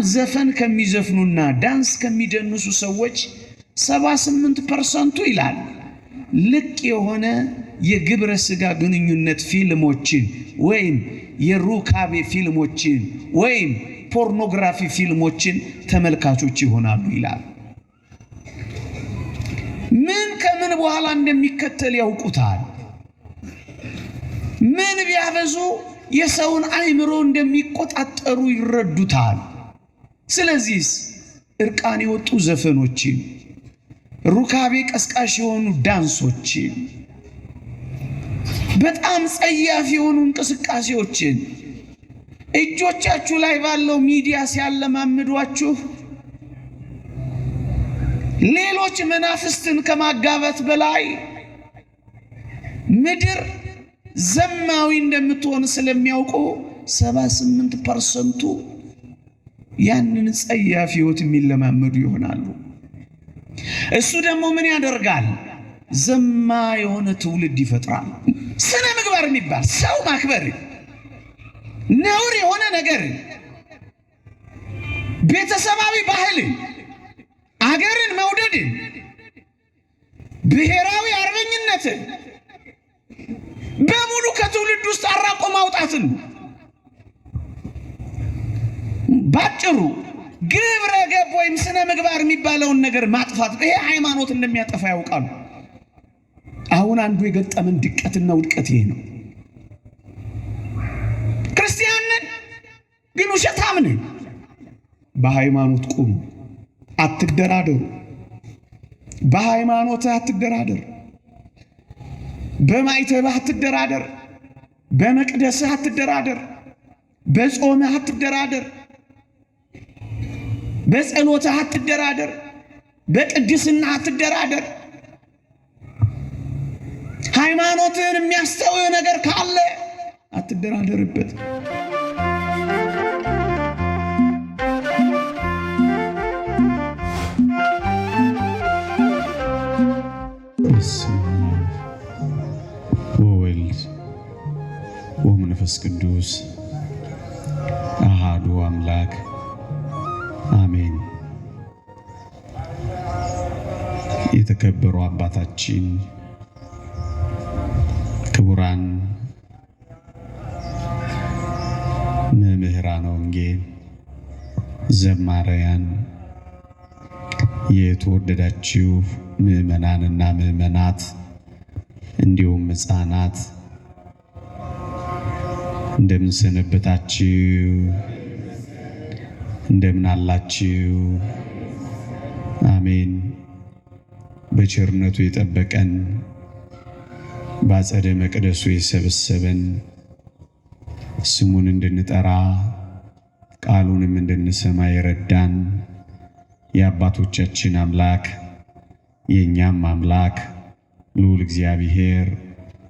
ዘፈን ከሚዘፍኑና ዳንስ ከሚደንሱ ሰዎች 78% ይላል ልቅ የሆነ የግብረ ሥጋ ግንኙነት ፊልሞችን ወይም የሩካቤ ፊልሞችን ወይም ፖርኖግራፊ ፊልሞችን ተመልካቾች ይሆናሉ ይላል። ምን ከምን በኋላ እንደሚከተል ያውቁታል። ምን ቢያበዙ የሰውን አእምሮ እንደሚቆጣጠሩ ይረዱታል። ስለዚህ እርቃን የወጡ ዘፈኖችን፣ ሩካቤ ቀስቃሽ የሆኑ ዳንሶችን፣ በጣም ጸያፍ የሆኑ እንቅስቃሴዎችን እጆቻችሁ ላይ ባለው ሚዲያ ሲያለማምዷችሁ ሌሎች መናፍስትን ከማጋባት በላይ ምድር ዘማዊ እንደምትሆን ስለሚያውቁ 78% ያንን ጸያፍ ሕይወት የሚለማመዱ ይሆናሉ። እሱ ደግሞ ምን ያደርጋል? ዘማ የሆነ ትውልድ ይፈጥራል። ስነ ምግባር የሚባል ሰው ማክበር፣ ነውር የሆነ ነገር፣ ቤተሰባዊ ባህል፣ አገርን መውደድ፣ ብሔራዊ አርበኝነትን በሙሉ ከትውልድ ውስጥ አራቆ ማውጣትን ባጭሩ ግብረ ገብ ወይም ስነ ምግባር የሚባለውን ነገር ማጥፋት። ይሄ ሃይማኖት እንደሚያጠፋ ያውቃሉ። አሁን አንዱ የገጠመን ድቀትና ውድቀት ይሄ ነው። ክርስቲያን ነን ግን ውሸታም ነን። በሃይማኖት ቁሙ፣ አትደራደሩ። በሃይማኖት አትደራደር። በማይተብህ አትደራደር። በመቅደስህ አትደራደር። በጾምህ አትደራደር። በጸሎትህ አትደራደር። በቅድስና አትደራደር። ሃይማኖትን የሚያስተው ነገር ካለ አትደራደርበት። ወወልድ ወመንፈስ ቅዱስ አሃዱ አምላክ አሜን። የተከበሩ አባታችን ክቡራን መምህራነ ወንጌል፣ ዘማሪያን፣ የተወደዳችሁ ምዕመናንና ምዕመናት እንዲሁም ሕፃናት እንደምን ሰነበታችሁ? እንደምን አላችሁ? አሜን። በቸርነቱ የጠበቀን በአጸደ መቅደሱ የሰበሰበን ስሙን እንድንጠራ ቃሉንም እንድንሰማ የረዳን የአባቶቻችን አምላክ የእኛም አምላክ ልዑል እግዚአብሔር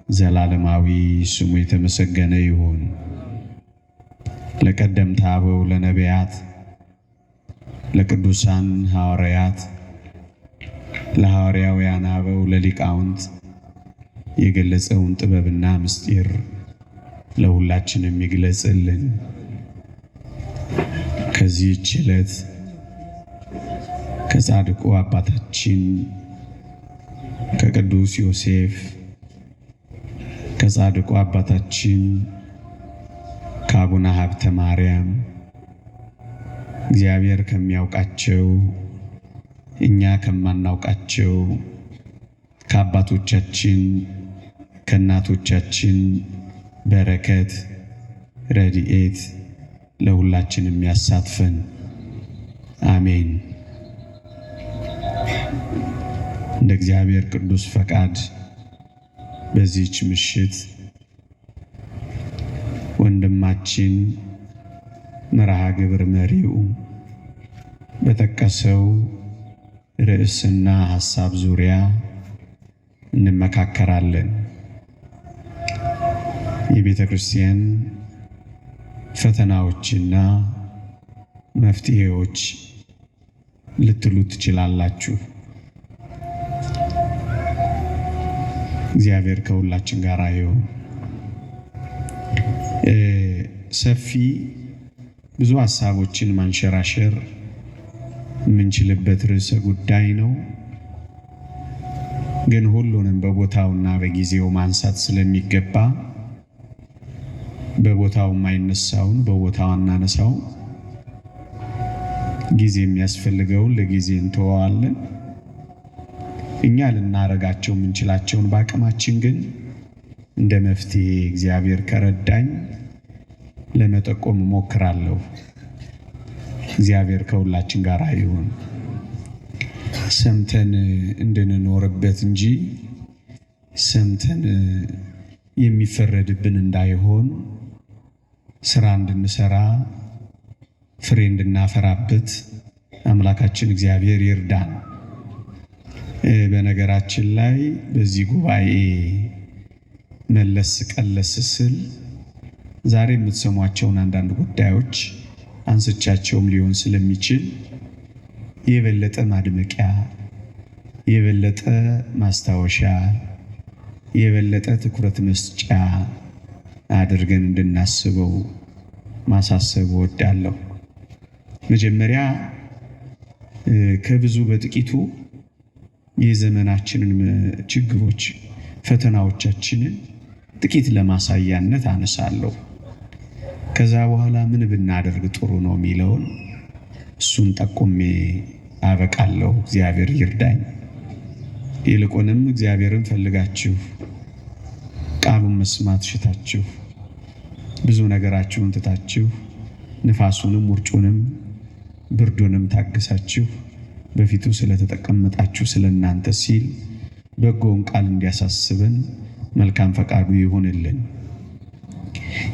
ዘላለማዊ ስሙ የተመሰገነ ይሁን። ለቀደምት አበው ለነቢያት፣ ለቅዱሳን ሐዋርያት፣ ለሐዋርያውያን አበው፣ ለሊቃውንት የገለጸውን ጥበብና ምስጢር ለሁላችንም ይግለጽልን። ከዚህች ዕለት ከጻድቁ አባታችን ከቅዱስ ዮሴፍ ከጻድቁ አባታችን ከአቡነ ሀብተ ማርያም እግዚአብሔር ከሚያውቃቸው እኛ ከማናውቃቸው ከአባቶቻችን ከእናቶቻችን በረከት ረድኤት ለሁላችንም ያሳትፈን። አሜን። እንደ እግዚአብሔር ቅዱስ ፈቃድ በዚህች ምሽት ወንድማችን መርሃ ግብር መሪው በጠቀሰው ርዕስና ሐሳብ ዙሪያ እንመካከራለን። የቤተ ክርስቲያን ፈተናዎችና መፍትሄዎች ልትሉ ትችላላችሁ። እግዚአብሔር ከሁላችን ጋር ይሁን። ሰፊ ብዙ ሐሳቦችን ማንሸራሸር የምንችልበት ርዕሰ ጉዳይ ነው። ግን ሁሉንም በቦታውና በጊዜው ማንሳት ስለሚገባ በቦታው የማይነሳውን በቦታው አናነሳው። ጊዜ የሚያስፈልገውን ለጊዜ እንተዋለን። እኛ ልናረጋቸው የምንችላቸውን በአቅማችን ግን እንደ መፍትሄ እግዚአብሔር ከረዳኝ ለመጠቆም እሞክራለሁ። እግዚአብሔር ከሁላችን ጋር ይሁን። ሰምተን እንድንኖርበት እንጂ ሰምተን የሚፈረድብን እንዳይሆን ስራ እንድንሰራ ፍሬ እንድናፈራበት አምላካችን እግዚአብሔር ይርዳን። በነገራችን ላይ በዚህ ጉባኤ መለስ ቀለስ ስል ዛሬ የምትሰሟቸውን አንዳንድ ጉዳዮች አንስቻቸውም ሊሆን ስለሚችል የበለጠ ማድመቂያ፣ የበለጠ ማስታወሻ፣ የበለጠ ትኩረት መስጫ አድርገን እንድናስበው ማሳሰብ እወዳለሁ። መጀመሪያ ከብዙ በጥቂቱ የዘመናችንን ችግሮች፣ ፈተናዎቻችንን ጥቂት ለማሳያነት አነሳለሁ። ከዛ በኋላ ምን ብናደርግ ጥሩ ነው የሚለውን እሱን ጠቁሜ አበቃለሁ። እግዚአብሔር ይርዳኝ። ይልቁንም እግዚአብሔርን ፈልጋችሁ ቃሉን መስማት ሽታችሁ ብዙ ነገራችሁን ትታችሁ ንፋሱንም ውርጩንም ብርዱንም ታግሳችሁ በፊቱ ስለተጠቀመጣችሁ ስለናንተ ሲል በጎውን ቃል እንዲያሳስበን መልካም ፈቃዱ ይሁንልን።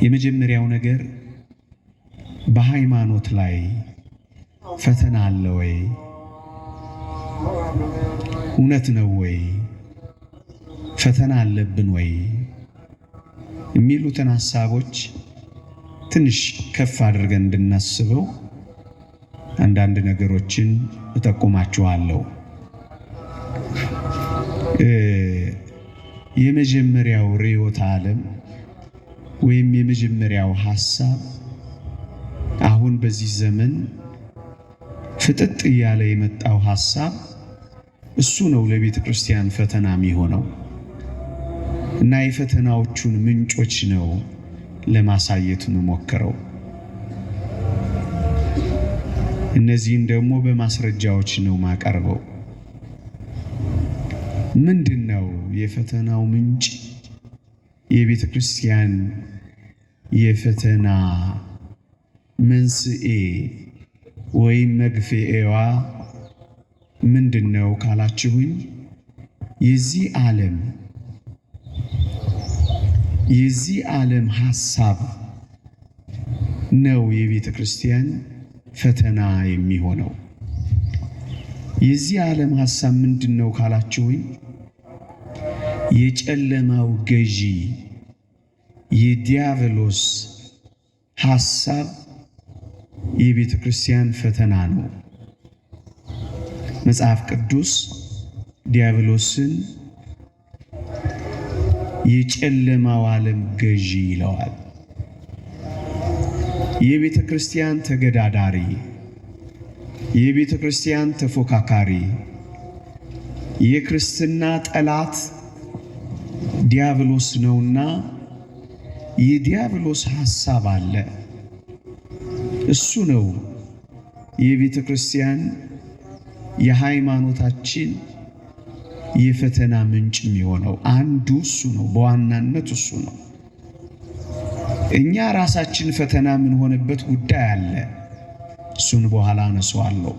የመጀመሪያው ነገር በሃይማኖት ላይ ፈተና አለ ወይ? እውነት ነው ወይ? ፈተና አለብን ወይ? የሚሉትን ሐሳቦች ትንሽ ከፍ አድርገን እንድናስበው አንዳንድ ነገሮችን እጠቁማችኋለሁ። የመጀመሪያው ርዕዮተ ዓለም ወይም የመጀመሪያው ሐሳብ አሁን በዚህ ዘመን ፍጥጥ እያለ የመጣው ሐሳብ እሱ ነው ለቤተ ክርስቲያን ፈተና የሚሆነው እና የፈተናዎቹን ምንጮች ነው ለማሳየት የምሞክረው። እነዚህን ደግሞ በማስረጃዎች ነው ማቀርበው። ምንድነው የፈተናው ምንጭ? የቤተ ክርስቲያን የፈተና መንስኤ ወይም መግፌዋ ምንድነው ካላችሁኝ፣ የዚህ ዓለም ሐሳብ ነው የቤተ ክርስቲያን ፈተና የሚሆነው። የዚህ ዓለም ሐሳብ ምንድነው ካላችሁኝ፣ የጨለማው ገዢ የዲያብሎስ ሐሳብ የቤተ ክርስቲያን ፈተና ነው። መጽሐፍ ቅዱስ ዲያብሎስን የጨለማው ዓለም ገዢ ይለዋል። የቤተ ክርስቲያን ተገዳዳሪ፣ የቤተ ክርስቲያን ተፎካካሪ፣ የክርስትና ጠላት ዲያብሎስ ነውና የዲያብሎስ ሐሳብ አለ። እሱ ነው የቤተ ክርስቲያን የሃይማኖታችን የፈተና ምንጭ የሚሆነው። አንዱ እሱ ነው፣ በዋናነት እሱ ነው። እኛ ራሳችን ፈተና የምንሆንበት ጉዳይ አለ። እሱን በኋላ አነሳዋለሁ።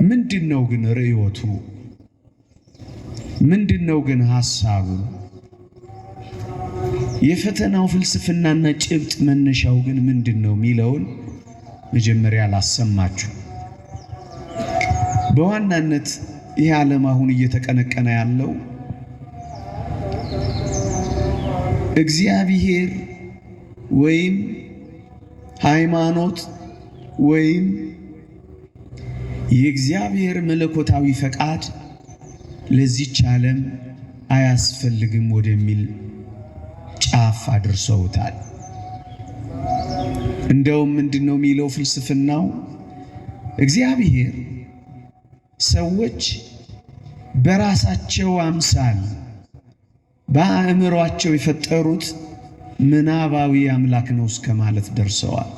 ምንድነው ግን ርዕዮቱ? ምንድነው ግን ሐሳቡ? የፈተናው ፍልስፍናና ጭብጥ መነሻው ግን ምንድነው የሚለውን መጀመሪያ ላሰማችሁ። በዋናነት ይህ ዓለም አሁን እየተቀነቀነ ያለው እግዚአብሔር ወይም ሃይማኖት ወይም የእግዚአብሔር መለኮታዊ ፈቃድ ለዚች ዓለም አያስፈልግም ወደሚል ጫፍ አድርሰውታል። እንደውም ምንድነው የሚለው ፍልስፍናው? እግዚአብሔር ሰዎች በራሳቸው አምሳል በአእምሮአቸው የፈጠሩት ምናባዊ አምላክ ነው እስከ ማለት ደርሰዋል።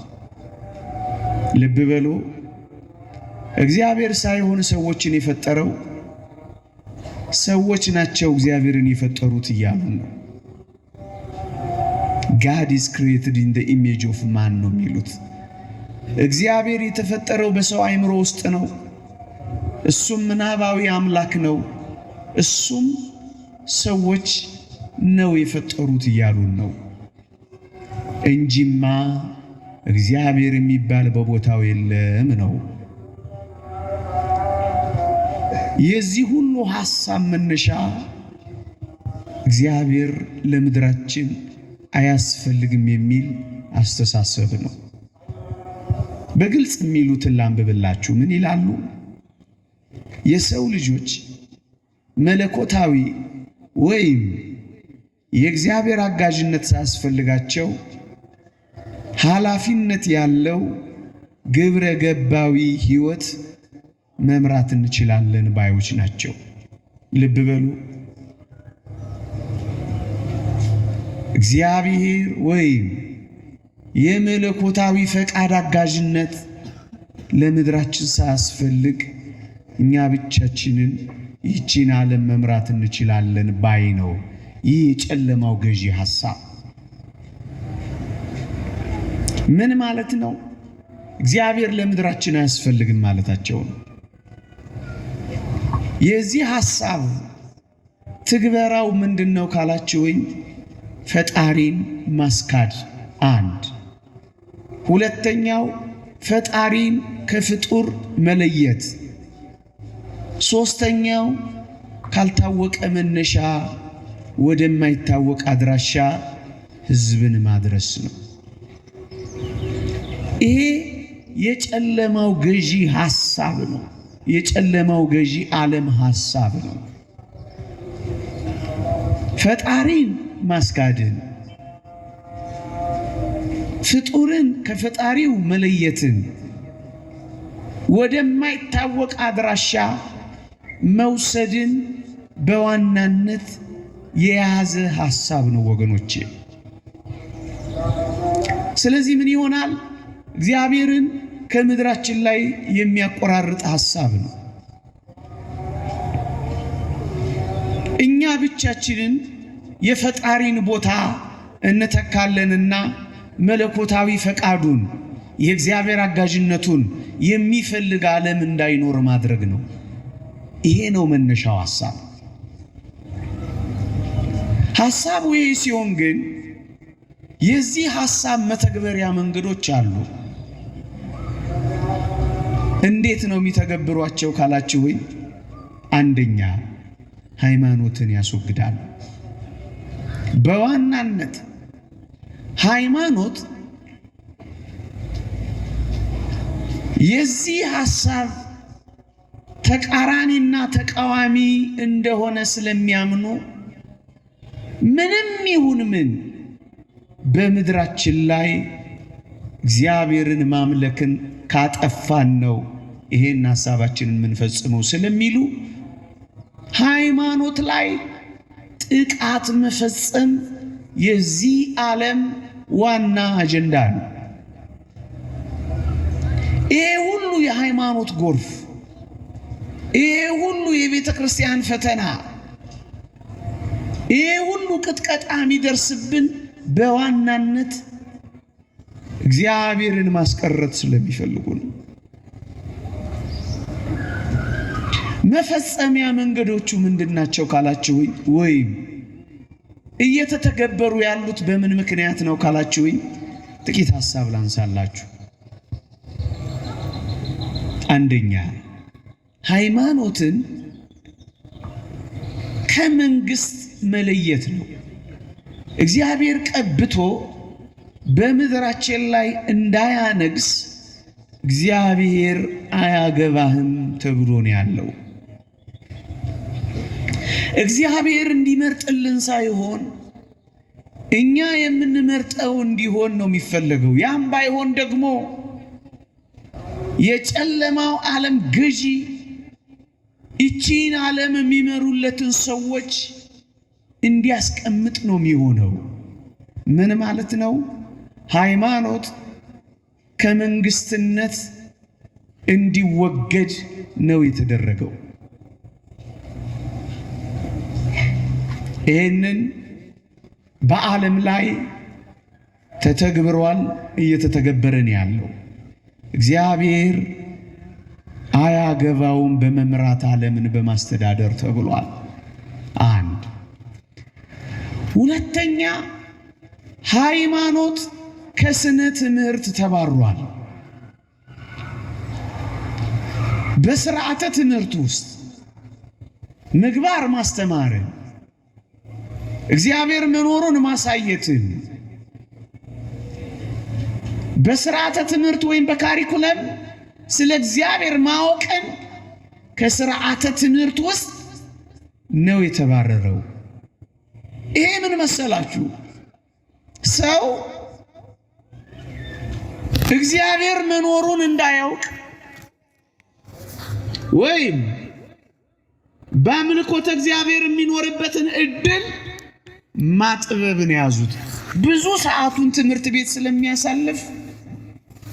ልብ በሉ፣ እግዚአብሔር ሳይሆን ሰዎችን የፈጠረው ሰዎች ናቸው እግዚአብሔርን የፈጠሩት እያሉ ነው። God is created in the image of man ነው የሚሉት። እግዚአብሔር የተፈጠረው በሰው አእምሮ ውስጥ ነው። እሱም ምናባዊ አምላክ ነው። እሱም ሰዎች ነው የፈጠሩት እያሉን ነው እንጂማ እግዚአብሔር የሚባል በቦታው የለም ነው። የዚህ ሁሉ ሐሳብ መነሻ እግዚአብሔር ለምድራችን አያስፈልግም የሚል አስተሳሰብ ነው። በግልጽ የሚሉትን ላንብብላችሁ። ምን ይላሉ? የሰው ልጆች መለኮታዊ ወይም የእግዚአብሔር አጋዥነት ሳያስፈልጋቸው ኃላፊነት ያለው ግብረ ገባዊ ሕይወት መምራት እንችላለን ባዮች ናቸው። ልብ በሉ፣ እግዚአብሔር ወይም የመለኮታዊ ፈቃድ አጋዥነት ለምድራችን ሳያስፈልግ እኛ ብቻችንን ይህችን ዓለም መምራት እንችላለን ባይ ነው። ይህ የጨለማው ገዢ ሐሳብ ምን ማለት ነው? እግዚአብሔር ለምድራችን አያስፈልግም ማለታቸው ነው። የዚህ ሐሳብ ትግበራው ምንድነው ካላችሁኝ፣ ፈጣሪን ማስካድ አንድ፣ ሁለተኛው ፈጣሪን ከፍጡር መለየት፣ ሶስተኛው ካልታወቀ መነሻ ወደማይታወቅ አድራሻ ሕዝብን ማድረስ ነው። ይሄ የጨለማው ገዢ ሐሳብ ነው። የጨለማው ገዢ ዓለም ሐሳብ ነው። ፈጣሪን ማስካድን፣ ፍጡርን ከፈጣሪው መለየትን፣ ወደማይታወቅ አድራሻ መውሰድን በዋናነት የያዘ ሐሳብ ነው ወገኖቼ። ስለዚህ ምን ይሆናል? እግዚአብሔርን ከምድራችን ላይ የሚያቆራርጥ ሐሳብ ነው። እኛ ብቻችንን የፈጣሪን ቦታ እንተካለንና መለኮታዊ ፈቃዱን የእግዚአብሔር አጋዥነቱን የሚፈልግ ዓለም እንዳይኖር ማድረግ ነው። ይሄ ነው መነሻው ሐሳብ። ሐሳቡ ይሄ ሲሆን ግን የዚህ ሐሳብ መተግበሪያ መንገዶች አሉ። እንዴት ነው የሚተገብሯቸው ካላችሁኝ፣ አንደኛ ሃይማኖትን ያስወግዳል። በዋናነት ሃይማኖት የዚህ ሐሳብ ተቃራኒና ተቃዋሚ እንደሆነ ስለሚያምኑ ምንም ይሁን ምን በምድራችን ላይ እግዚአብሔርን ማምለክን ካጠፋን ነው ይሄን ሐሳባችንን የምንፈጽመው ስለሚሉ ሃይማኖት ላይ ጥቃት መፈጸም የዚህ ዓለም ዋና አጀንዳ ነው። ይሄ ሁሉ የሃይማኖት ጎርፍ፣ ይሄ ሁሉ የቤተ ክርስቲያን ፈተና፣ ይሄ ሁሉ ቅጥቀጣ የሚደርስብን በዋናነት እግዚአብሔርን ማስቀረት ስለሚፈልጉ ነው። መፈጸሚያ መንገዶቹ ምንድናቸው ካላችሁኝ፣ ወይም እየተተገበሩ ያሉት በምን ምክንያት ነው ካላችሁኝ፣ ጥቂት ሐሳብ ላንሳላችሁ። አንደኛ ሃይማኖትን ከመንግስት መለየት ነው። እግዚአብሔር ቀብቶ በምድራችን ላይ እንዳያነግስ እግዚአብሔር አያገባህም ተብሎ ነው ያለው። እግዚአብሔር እንዲመርጥልን ሳይሆን እኛ የምንመርጠው እንዲሆን ነው የሚፈልገው። ያም ባይሆን ደግሞ የጨለማው ዓለም ገዢ እቺን ዓለም የሚመሩለትን ሰዎች እንዲያስቀምጥ ነው የሚሆነው። ምን ማለት ነው? ሃይማኖት ከመንግስትነት እንዲወገድ ነው የተደረገው። ይህንን በዓለም ላይ ተተግብሯል፣ እየተተገበረን ያለው። እግዚአብሔር አያገባውም በመምራት ዓለምን በማስተዳደር ተብሏል። አንድ ሁለተኛ ሃይማኖት ከስነ ትምህርት ተባሯል። በስርዓተ ትምህርት ውስጥ ምግባር ማስተማርን፣ እግዚአብሔር መኖሩን ማሳየትን በስርዓተ ትምህርት ወይም በካሪኩለም ስለ እግዚአብሔር ማወቅን ከስርዓተ ትምህርት ውስጥ ነው የተባረረው። ይሄ ምን መሰላችሁ? ሰው እግዚአብሔር መኖሩን እንዳያውቅ ወይም በአምልኮተ እግዚአብሔር የሚኖርበትን እድል ማጥበብን ያዙት። ብዙ ሰዓቱን ትምህርት ቤት ስለሚያሳልፍ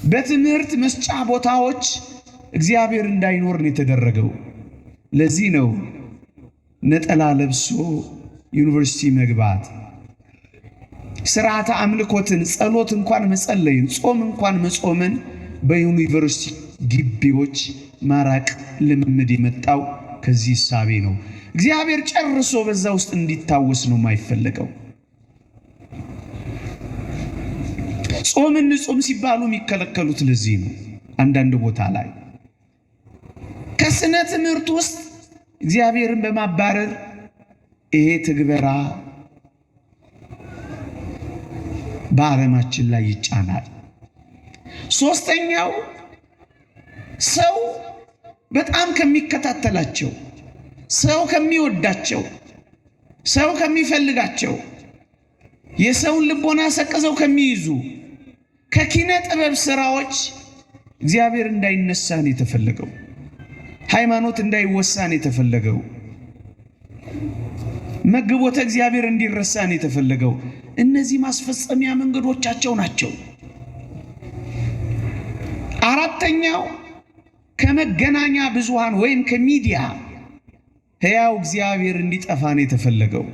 በትምህርት መስጫ ቦታዎች እግዚአብሔር እንዳይኖር ነው የተደረገው። ለዚህ ነው ነጠላ ለብሶ ዩኒቨርሲቲ መግባት፣ ስርዓተ አምልኮትን፣ ጸሎት እንኳን መጸለይን፣ ጾም እንኳን መጾምን በዩኒቨርሲቲ ግቢዎች ማራቅ ልምምድ የመጣው ከዚህ ሳቤ ነው። እግዚአብሔር ጨርሶ በዛ ውስጥ እንዲታወስ ነው የማይፈልገው። ጾምን ጾም ሲባሉ የሚከለከሉት ለዚህ ነው። አንዳንድ ቦታ ላይ ከስነ ትምህርት ውስጥ እግዚአብሔርን በማባረር ይሄ ትግበራ በዓለማችን ላይ ይጫናል። ሶስተኛው ሰው በጣም ከሚከታተላቸው፣ ሰው ከሚወዳቸው፣ ሰው ከሚፈልጋቸው፣ የሰውን ልቦና ሰቅዘው ከሚይዙ ከኪነ ጥበብ ስራዎች እግዚአብሔር እንዳይነሳን የተፈለገው፣ ሃይማኖት እንዳይወሳን የተፈለገው፣ መግቦተ እግዚአብሔር እንዲረሳን የተፈለገው። እነዚህ ማስፈጸሚያ መንገዶቻቸው ናቸው። አራተኛው ከመገናኛ ብዙሃን ወይም ከሚዲያ ሕያው እግዚአብሔር እንዲጠፋን የተፈለገው፣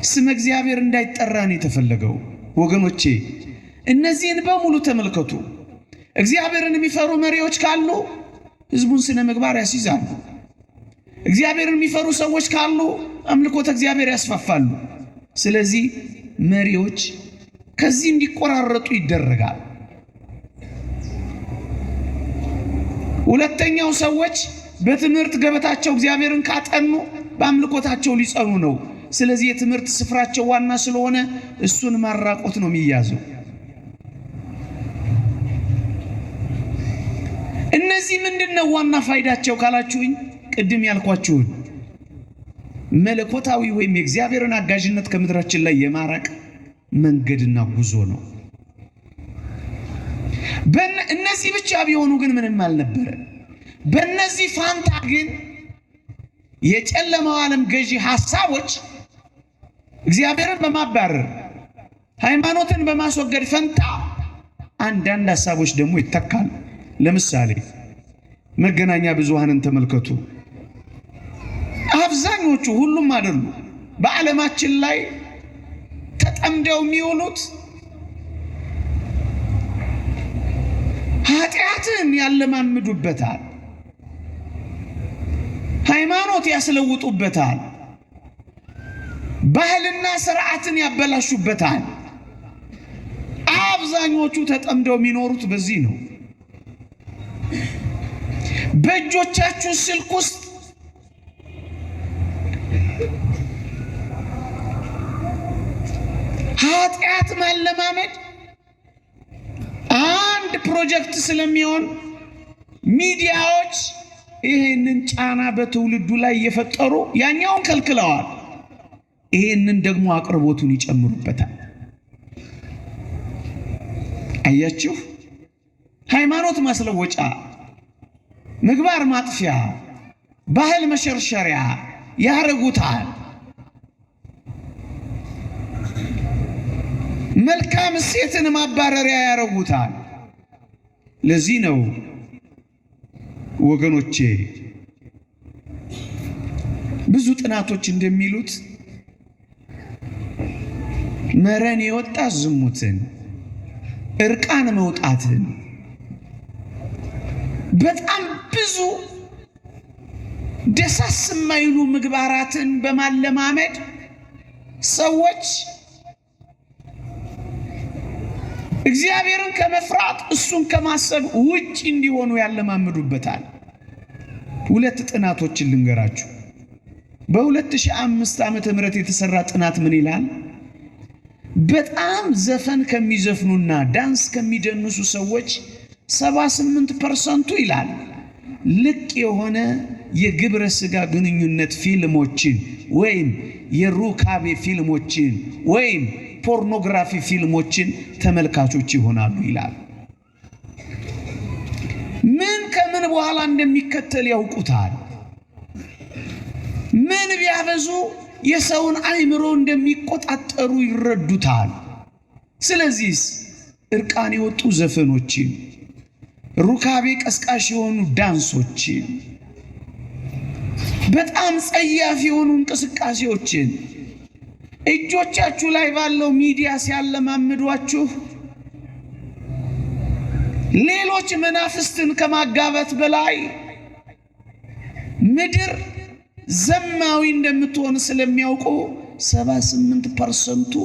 ስም እግዚአብሔር እንዳይጠራን የተፈለገው። ወገኖቼ እነዚህን በሙሉ ተመልከቱ። እግዚአብሔርን የሚፈሩ መሪዎች ካሉ ህዝቡን ስነ ምግባር ያስይዛሉ። እግዚአብሔርን የሚፈሩ ሰዎች ካሉ አምልኮተ እግዚአብሔር ያስፋፋሉ። ስለዚህ መሪዎች ከዚህ እንዲቆራረጡ ይደረጋል። ሁለተኛው ሰዎች በትምህርት ገበታቸው እግዚአብሔርን ካጠኑ በአምልኮታቸው ሊጸኑ ነው። ስለዚህ የትምህርት ስፍራቸው ዋና ስለሆነ እሱን ማራቆት ነው የሚያዘው። እነዚህ ምንድነው ዋና ፋይዳቸው ካላችሁኝ፣ ቅድም ያልኳችሁን መለኮታዊ ወይም የእግዚአብሔርን አጋዥነት ከምድራችን ላይ የማራቅ መንገድና ጉዞ ነው። እነዚህ ብቻ ቢሆኑ ግን ምንም አልነበረ። በእነዚህ ፋንታ ግን የጨለማው ዓለም ገዢ ሐሳቦች እግዚአብሔርን በማባረር ሃይማኖትን በማስወገድ ፈንታ አንዳንድ ሐሳቦች ደግሞ ይተካሉ። ለምሳሌ መገናኛ ብዙሃንን ተመልከቱ። አብዛኞቹ፣ ሁሉም አይደሉ፣ በዓለማችን ላይ ተጠምደው የሚውሉት ኃጢአትን ያለማምዱበታል፣ ሃይማኖት ያስለውጡበታል፣ ባህልና ስርዓትን ያበላሹበታል። አብዛኞቹ ተጠምደው የሚኖሩት በዚህ ነው። በእጆቻችሁ ስልክ ውስጥ ኃጢአት ማለማመድ አንድ ፕሮጀክት ስለሚሆን ሚዲያዎች ይህንን ጫና በትውልዱ ላይ እየፈጠሩ ያኛውን ከልክለዋል። ይሄንን ደግሞ አቅርቦቱን ይጨምሩበታል። አያችሁ፣ ሃይማኖት ማስለወጫ፣ ምግባር ማጥፊያ፣ ባህል መሸርሸሪያ ያረጉታል። መልካም እሴትን ማባረሪያ ያረጉታል። ለዚህ ነው ወገኖቼ ብዙ ጥናቶች እንደሚሉት መረን የወጣ ዝሙትን፣ እርቃን መውጣትን፣ በጣም ብዙ ደሳስ የማይሉ ምግባራትን በማለማመድ ሰዎች እግዚአብሔርን ከመፍራት እሱን ከማሰብ ውጭ እንዲሆኑ ያለማምዱበታል። ሁለት ጥናቶችን ልንገራችሁ። በ2005 ዓመተ ምህረት የተሰራ ጥናት ምን ይላል? በጣም ዘፈን ከሚዘፍኑና ዳንስ ከሚደንሱ ሰዎች 78% ይላል ልቅ የሆነ የግብረ ሥጋ ግንኙነት ፊልሞችን ወይም የሩካቤ ፊልሞችን ወይም ፖርኖግራፊ ፊልሞችን ተመልካቾች ይሆናሉ ይላል። ምን ከምን በኋላ እንደሚከተል ያውቁታል። ምን ቢያበዙ የሰውን አእምሮ እንደሚቆጣጠሩ ይረዱታል። ስለዚህ እርቃን የወጡ ዘፈኖችን፣ ሩካቤ ቀስቃሽ የሆኑ ዳንሶችን፣ በጣም ጸያፍ የሆኑ እንቅስቃሴዎችን እጆቻችሁ ላይ ባለው ሚዲያ ሲያለማምዷችሁ ሌሎች መናፍስትን ከማጋባት በላይ ምድር ዘማዊ እንደምትሆን ስለሚያውቁ 78%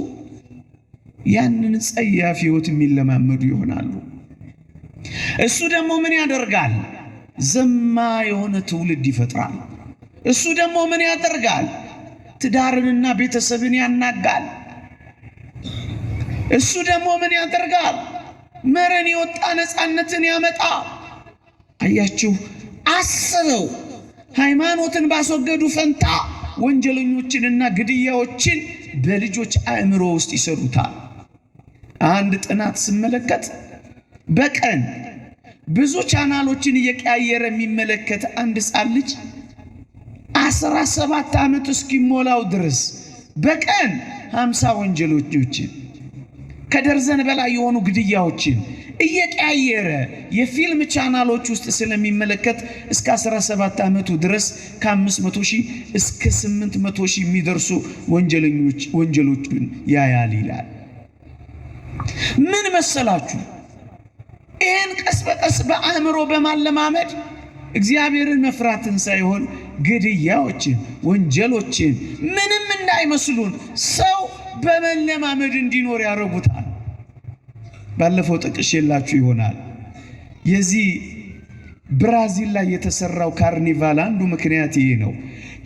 ያንን ጸያፍ ሕይወት የሚለማመዱ ይሆናሉ። እሱ ደግሞ ምን ያደርጋል? ዘማ የሆነ ትውልድ ይፈጥራል። እሱ ደግሞ ምን ያደርጋል? ትዳርንና ቤተሰብን ያናጋል። እሱ ደግሞ ምን ያደርጋል? መረን የወጣ ነፃነትን ያመጣ። አያችሁ፣ አስበው ሃይማኖትን ባስወገዱ ፈንታ ወንጀለኞችንና ግድያዎችን በልጆች አእምሮ ውስጥ ይሰሩታል። አንድ ጥናት ስመለከት በቀን ብዙ ቻናሎችን እየቀያየረ የሚመለከት አንድ ሕፃን ልጅ 17 ዓመት እስኪሞላው ድረስ በቀን 50 ወንጀሎችን ከደርዘን በላይ የሆኑ ግድያዎችን እየቀያየረ የፊልም ቻናሎች ውስጥ ስለሚመለከት እስከ 17 ዓመቱ ድረስ ከ500,000 እስከ 800,000 የሚደርሱ ወንጀሎችን ያያል ይላል። ምን መሰላችሁ? ይህን ቀስ በቀስ በአእምሮ በማለማመድ እግዚአብሔርን መፍራትን ሳይሆን ግድያዎችን፣ ወንጀሎችን ምንም እንዳይመስሉን ሰው በመለማመድ እንዲኖር ያደርጉታል። ባለፈው ጠቅሼላችሁ ይሆናል። የዚህ ብራዚል ላይ የተሰራው ካርኒቫል አንዱ ምክንያት ይሄ ነው።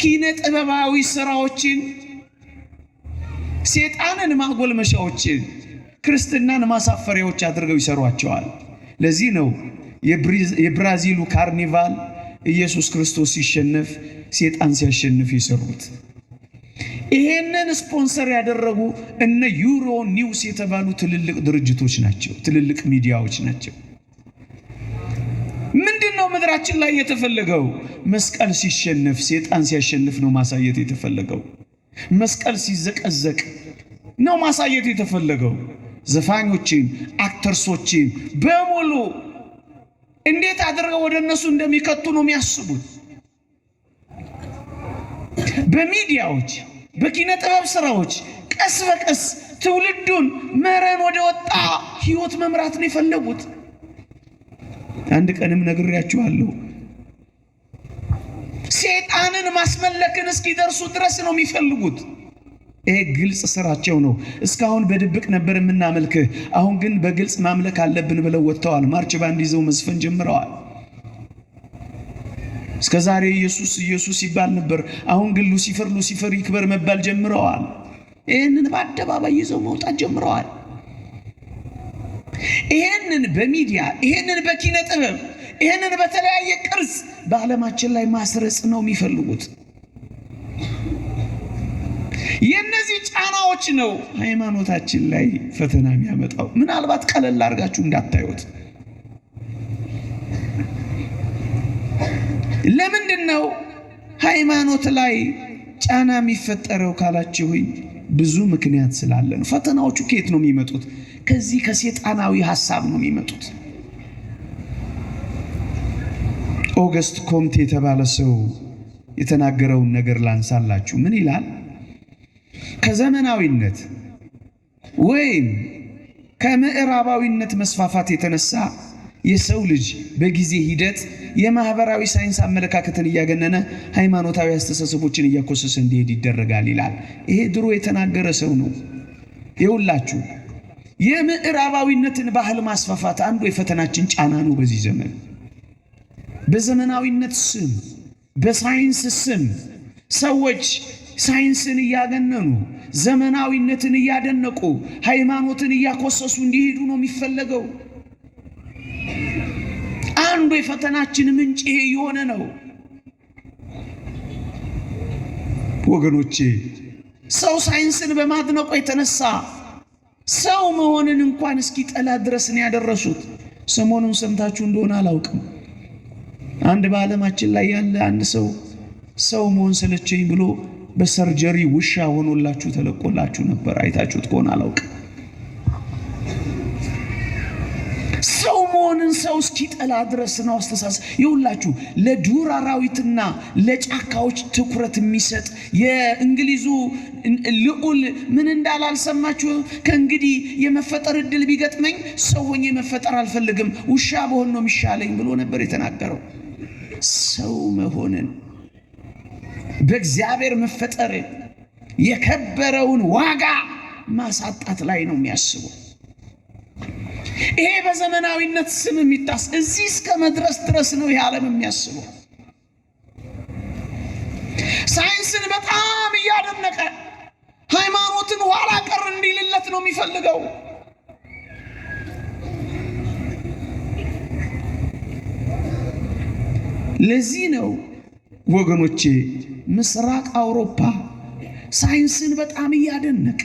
ኪነ ጥበባዊ ስራዎችን፣ ሴጣንን ማጎልመሻዎችን፣ ክርስትናን ማሳፈሪያዎች አድርገው ይሰሯቸዋል። ለዚህ ነው የብራዚሉ ካርኒቫል ኢየሱስ ክርስቶስ ሲሸነፍ፣ ሴጣን ሲያሸንፍ የሰሩት። ይሄንን ስፖንሰር ያደረጉ እነ ዩሮ ኒውስ የተባሉ ትልልቅ ድርጅቶች ናቸው፣ ትልልቅ ሚዲያዎች ናቸው። ምንድነው ምድራችን ላይ የተፈለገው? መስቀል ሲሸነፍ፣ ሴጣን ሲያሸንፍ ነው ማሳየት የተፈለገው። መስቀል ሲዘቀዘቅ ነው ማሳየት የተፈለገው። ዘፋኞችን፣ አክተርሶችን በሙሉ እንዴት አድርገው ወደ እነሱ እንደሚከቱ ነው የሚያስቡት። በሚዲያዎች፣ በኪነ ጥበብ ስራዎች ቀስ በቀስ ትውልዱን መረን ወደ ወጣ ህይወት መምራት ነው የፈለጉት። አንድ ቀንም ነግሬያችኋለሁ። ሴጣንን ማስመለክን እስኪደርሱ ድረስ ነው የሚፈልጉት። ይሄ ግልጽ ስራቸው ነው። እስካሁን በድብቅ ነበር የምናመልክህ፣ አሁን ግን በግልጽ ማምለክ አለብን ብለው ወጥተዋል። ማርች ባንድ ይዘው መዝፈን ጀምረዋል። እስከ ዛሬ ኢየሱስ ኢየሱስ ይባል ነበር፣ አሁን ግን ሉሲፈር ሉሲፈር ይክበር መባል ጀምረዋል። ይህንን በአደባባይ ይዘው መውጣት ጀምረዋል። ይህንን በሚዲያ ይህንን በኪነ ጥበብ ይህንን በተለያየ ቅርጽ በዓለማችን ላይ ማስረጽ ነው የሚፈልጉት። የነዚህ ጫናዎች ነው ሃይማኖታችን ላይ ፈተና የሚያመጣው። ምናልባት ቀለል አድርጋችሁ እንዳታዩት። ለምንድነው ሃይማኖት ላይ ጫና የሚፈጠረው ካላችሁኝ፣ ብዙ ምክንያት ስላለ ነው። ፈተናዎቹ ከየት ነው የሚመጡት? ከዚህ ከሰይጣናዊ ሐሳብ ነው የሚመጡት። ኦገስት ኮምቴ የተባለ ሰው የተናገረውን ነገር ላንሳላችሁ። ምን ይላል? ከዘመናዊነት ወይም ከምዕራባዊነት መስፋፋት የተነሳ የሰው ልጅ በጊዜ ሂደት የማህበራዊ ሳይንስ አመለካከትን እያገነነ ሃይማኖታዊ አስተሳሰቦችን እያኮሰሰ እንዲሄድ ይደረጋል ይላል። ይሄ ድሮ የተናገረ ሰው ነው። ይኸውላችሁ የምዕራባዊነትን ባህል ማስፋፋት አንዱ የፈተናችን ጫና ነው። በዚህ ዘመን በዘመናዊነት ስም፣ በሳይንስ ስም ሰዎች ሳይንስን እያገነኑ ዘመናዊነትን እያደነቁ ሃይማኖትን እያኮሰሱ እንዲሄዱ ነው የሚፈለገው። አንዱ የፈተናችን ምንጭ ይሄ የሆነ ነው። ወገኖቼ ሰው ሳይንስን በማድነቁ የተነሳ ሰው መሆንን እንኳን እስኪጠላ ድረስ ነው ያደረሱት። ሰሞኑን ሰምታችሁ እንደሆነ አላውቅም፣ አንድ በዓለማችን ላይ ያለ አንድ ሰው መሆን ሰለቸኝ ብሎ በሰርጀሪ ውሻ ሆኖላችሁ ተለቆላችሁ ነበር። አይታችሁት ከሆነ አላውቅም። ሰው መሆንን ሰው እስኪጠላ ድረስ ነው አስተሳሰብ። ይኸውላችሁ ለዱር አራዊትና ለጫካዎች ትኩረት የሚሰጥ የእንግሊዙ ልዑል ምን እንዳላልሰማችሁ? ከእንግዲህ የመፈጠር እድል ቢገጥመኝ ሰው ሆኜ መፈጠር አልፈልግም፣ ውሻ በሆን ነው የሚሻለኝ ብሎ ነበር የተናገረው። ሰው መሆንን በእግዚአብሔር መፈጠር የከበረውን ዋጋ ማሳጣት ላይ ነው የሚያስበው። ይሄ በዘመናዊነት ስም የሚታስ እዚህ እስከ መድረስ ድረስ ነው ይህ ዓለም የሚያስበው። ሳይንስን በጣም እያደነቀ ሃይማኖትን ኋላ ቀር እንዲልለት ነው የሚፈልገው። ለዚህ ነው ወገኖቼ ምስራቅ አውሮፓ ሳይንስን በጣም እያደነቀ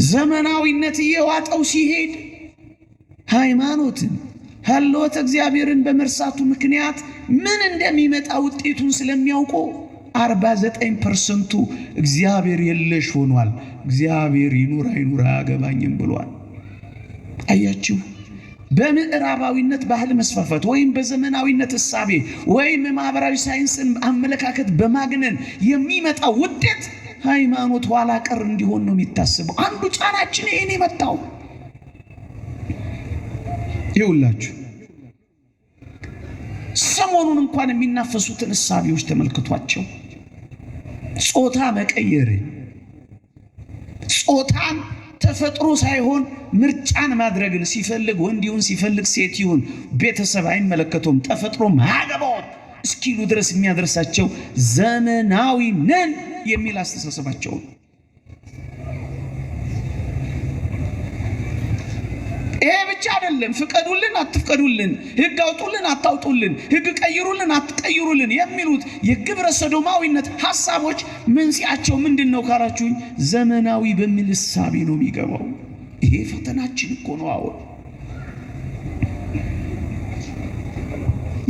ዘመናዊነት እየዋጠው ሲሄድ ሃይማኖትን ሀልወተ እግዚአብሔርን በመርሳቱ ምክንያት ምን እንደሚመጣ ውጤቱን ስለሚያውቁ 49% እግዚአብሔር የለሽ ሆኗል። እግዚአብሔር ይኑር አይኑር አያገባኝም ብሏል። አያችሁ፣ በምዕራባዊነት ባህል መስፋፋት ወይም በዘመናዊነት እሳቤ ወይም የማህበራዊ ሳይንስን አመለካከት በማግነን የሚመጣ ውጤት ሃይማኖት ኋላ ቀር እንዲሆን ነው የሚታሰበው። አንዱ ጫናችን ይሄን የመጣው ይውላችሁ። ሰሞኑን እንኳን የሚናፈሱትን እሳቤዎች ተመልክቷቸው ጾታ መቀየርን፣ ጾታን ተፈጥሮ ሳይሆን ምርጫን ማድረግን ሲፈልግ ወንድ ይሁን ሲፈልግ ሴት ይሁን ቤተሰብ አይመለከተውም፣ ተፈጥሮም አያገባውም እስኪሉ ድረስ የሚያደርሳቸው ዘመናዊ ነን የሚል አስተሳሰባቸው። ይሄ ብቻ አይደለም። ፍቀዱልን አትፍቀዱልን፣ ህግ አውጡልን አታውጡልን፣ ህግ ቀይሩልን አትቀይሩልን የሚሉት የግብረ ሰዶማዊነት ሐሳቦች መንስኤያቸው ምንድነው ካላችሁኝ፣ ዘመናዊ በሚል እሳቤ ነው የሚገባው። ይሄ ፈተናችን እኮ ነው። አሁን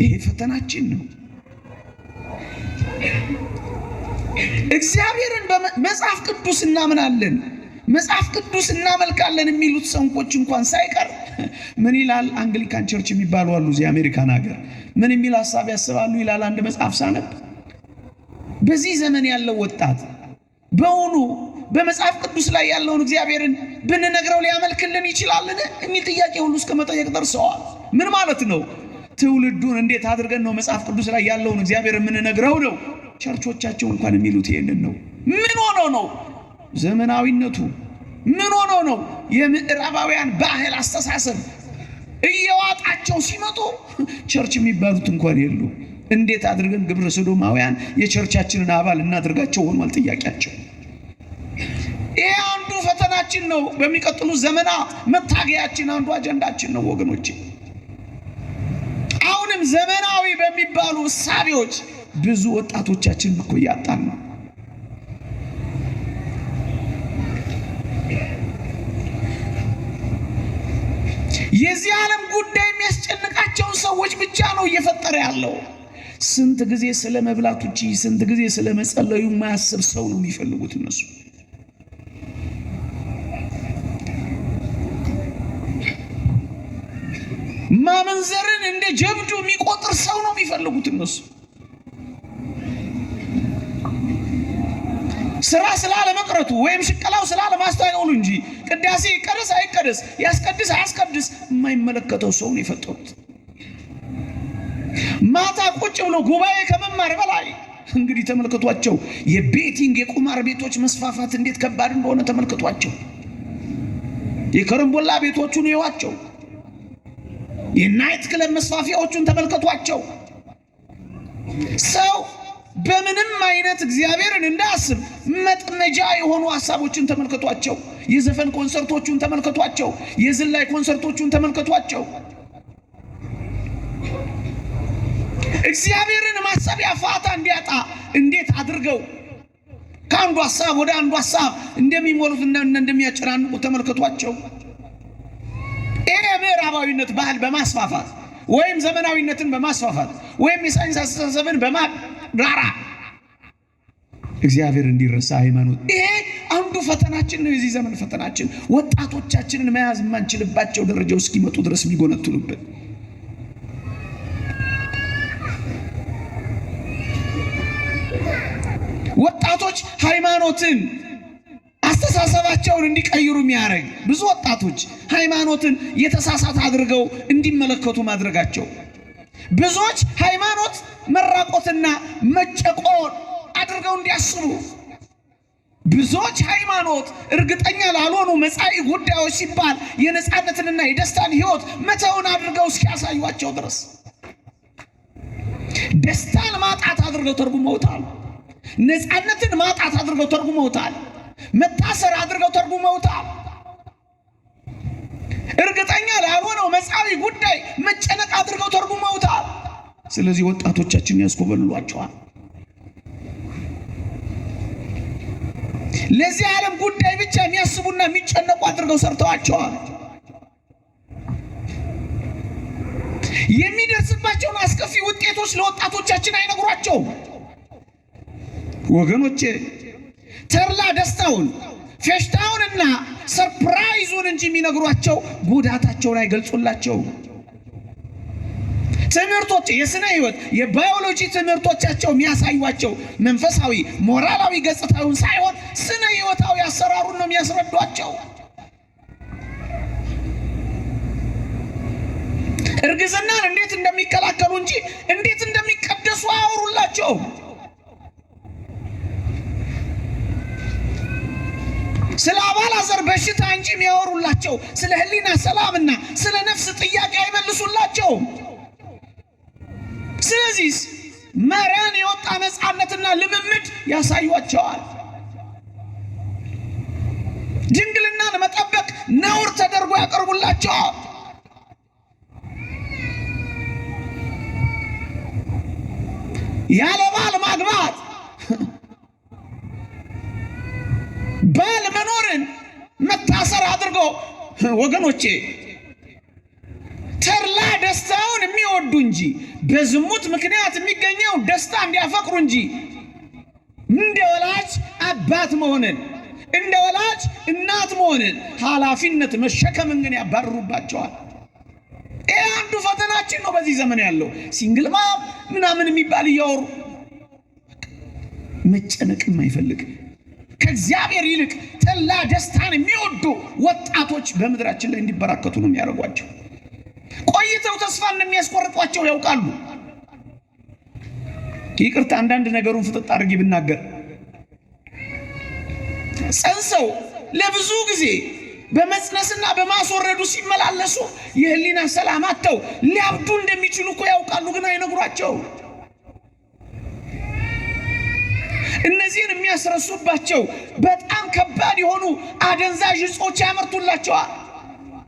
ይሄ ፈተናችን ነው። እግዚአብሔርን በመጽሐፍ ቅዱስ እናምናለን፣ መጽሐፍ ቅዱስ እናመልካለን የሚሉት ሰዎች እንኳን ሳይቀር ምን ይላል? አንግሊካን ቸርች የሚባሉ አሉ እዚህ አሜሪካን ሀገር። ምን የሚል ሐሳብ ያስባሉ ይላል አንድ መጽሐፍ ሳነብ፣ በዚህ ዘመን ያለው ወጣት በእውኑ በመጽሐፍ ቅዱስ ላይ ያለውን እግዚአብሔርን ብንነግረው ሊያመልክልን ይችላልን የሚል ጥያቄ ሁሉ እስከ መጠየቅ ደርሰዋል። ምን ማለት ነው? ትውልዱን እንዴት አድርገን ነው መጽሐፍ ቅዱስ ላይ ያለውን እግዚአብሔር የምንነግረው ነው? ቸርቾቻቸው እንኳን የሚሉት ይሄንን ነው። ምን ሆኖ ነው? ዘመናዊነቱ ምን ሆኖ ነው? የምዕራባውያን ባህል አስተሳሰብ እየዋጣቸው ሲመጡ ቸርች የሚባሉት እንኳን የሉ። እንዴት አድርገን ግብረ ሰዶማውያን የቸርቻችንን አባል እናድርጋቸው ሆኗል ጥያቄያቸው። ይሄ አንዱ ፈተናችን ነው። በሚቀጥሉ ዘመናት መታገያችን አንዱ አጀንዳችን ነው ወገኖቼ። አሁንም ዘመናዊ በሚባሉ እሳቤዎች ብዙ ወጣቶቻችን እኮ እያጣን ነው። የዚህ ዓለም ጉዳይ የሚያስጨንቃቸውን ሰዎች ብቻ ነው እየፈጠረ ያለው። ስንት ጊዜ ስለ መብላቱ እንጂ ስንት ጊዜ ስለ መጸለዩ የማያስብ ሰው ነው የሚፈልጉት እነሱ። ማመንዘርን እንደ ጀብዱ የሚቆጥር ሰው ነው የሚፈልጉት እነሱ። ስራ ስላለ መቅረቱ ወይም ሽቀላው ስላለ ማስተዋወሉ እንጂ ቅዳሴ ይቀደስ አይቀደስ ያስቀድስ አያስቀድስ የማይመለከተው ሰው ነው የፈጠሩት። ማታ ቁጭ ብሎ ጉባኤ ከመማር በላይ እንግዲህ ተመልከቷቸው፣ የቤቲንግ የቁማር ቤቶች መስፋፋት እንዴት ከባድ እንደሆነ ተመልከቷቸው። የከረምቦላ ቤቶቹን ይዋቸው፣ የናይት ክለብ መስፋፊያዎቹን ተመልከቷቸው። ሰው በምንም አይነት እግዚአብሔርን እንዳያስብ መጥመጃ የሆኑ ሐሳቦችን ተመልከቷቸው። የዘፈን ኮንሰርቶቹን ተመልከቷቸው፣ የዝላይ ኮንሰርቶቹን ተመልከቷቸው። እግዚአብሔርን ማሰቢያ ፋታ እንዲያጣ እንዴት አድርገው ከአንዱ ሐሳብ ወደ አንዱ ሐሳብ እንደሚሞሉትና እንደሚያጨናንቁ ተመልከቷቸው። ይሄ ምዕራባዊነት ባህል በማስፋፋት ወይም ዘመናዊነትን በማስፋፋት ወይም የሳይንስ አስተሳሰብን በማራራ እግዚአብሔር እንዲረሳ ሃይማኖት፣ ይሄ አንዱ ፈተናችን ነው። የዚህ ዘመን ፈተናችን ወጣቶቻችንን መያዝ የማንችልባቸው ደረጃው እስኪመጡ ድረስ የሚጎነትሉብን። ወጣቶች ሃይማኖትን አስተሳሰባቸውን እንዲቀይሩ የሚያደርግ ብዙ ወጣቶች ሃይማኖትን የተሳሳተ አድርገው እንዲመለከቱ ማድረጋቸው፣ ብዙዎች ሃይማኖት መራቆትና መጨቆን አድርገው እንዲያስቡ፣ ብዙዎች ሃይማኖት እርግጠኛ ላልሆኑ መጻኢ ጉዳዮች ሲባል የነጻነትንና የደስታን ሕይወት መተውን አድርገው እስኪያሳዩቸው ድረስ ደስታን ማጣት አድርገው ተርጉመውታል። ነጻነትን ማጣት አድርገው ተርጉመውታል። መታሰር አድርገው ተርጉመውታል። እርግጠኛ ላልሆነው መጻኢ ጉዳይ መጨነቅ አድርገው ተርጉመውታል። ስለዚህ ወጣቶቻችን ያስኮበልሏቸዋል። ለዚህ ዓለም ጉዳይ ብቻ የሚያስቡና የሚጨነቁ አድርገው ሰርተዋቸዋል። የሚደርስባቸውን አስከፊ ውጤቶች ለወጣቶቻችን አይነግሯቸውም። ወገኖቼ ተርላ ደስታውን ፌሽታውንና ሰርፕራይዙን እንጂ የሚነግሯቸው ጉዳታቸውን አይገልጹላቸው። ትምህርቶች የስነ ህይወት የባዮሎጂ ትምህርቶቻቸው የሚያሳዩቸው መንፈሳዊ ሞራላዊ ገጽታውን ሳይሆን ስነ ህይወታዊ አሰራሩን ነው የሚያስረዷቸው። እርግዝናን እንዴት እንደሚከላከሉ እንጂ እንዴት እንደሚቀደሱ አያወሩላቸው። ስለ አባላዘር በሽታ እንጂ የሚያወሩላቸው ስለ ህሊና ሰላምና ስለ ነፍስ ጥያቄ አይመልሱላቸው። ስለዚህ መረን የወጣ ነፃነትና ልምምድ ያሳዩቸዋል። ድንግልናን መጠበቅ ነውር ተደርጎ ያቀርቡላቸዋል። ያለ ባል ማግባት ባል መኖርን መታሰር አድርጎ ወገኖቼ ተርላ ደስታውን የሚወዱ እንጂ በዝሙት ምክንያት የሚገኘው ደስታ እንዲያፈቅሩ እንጂ እንደ ወላጅ አባት መሆንን እንደ ወላጅ እናት መሆንን ኃላፊነት መሸከምን ግን ያባርሩባቸዋል። ይሄ አንዱ ፈተናችን ነው በዚህ ዘመን ያለው። ሲንግል ማም ምናምን የሚባል እያወሩ መጨነቅም አይፈልግ ከእግዚአብሔር ይልቅ ተላ ደስታን የሚወዱ ወጣቶች በምድራችን ላይ እንዲበራከቱ ነው የሚያደርጓቸው። ቆይተው ተስፋ እንደሚያስቆርጧቸው ያውቃሉ። ይቅርታ አንዳንድ ነገሩን ፍጥጥ አድርጌ ብናገር፣ ጸንሰው ለብዙ ጊዜ በመጽነስና በማስወረዱ ሲመላለሱ የህሊና ሰላም አጥተው ሊያብዱ እንደሚችሉ እኮ ያውቃሉ፣ ግን አይነግሯቸው። እነዚህን የሚያስረሱባቸው በጣም ከባድ የሆኑ አደንዛዥ እጾች ያመርቱላቸዋል።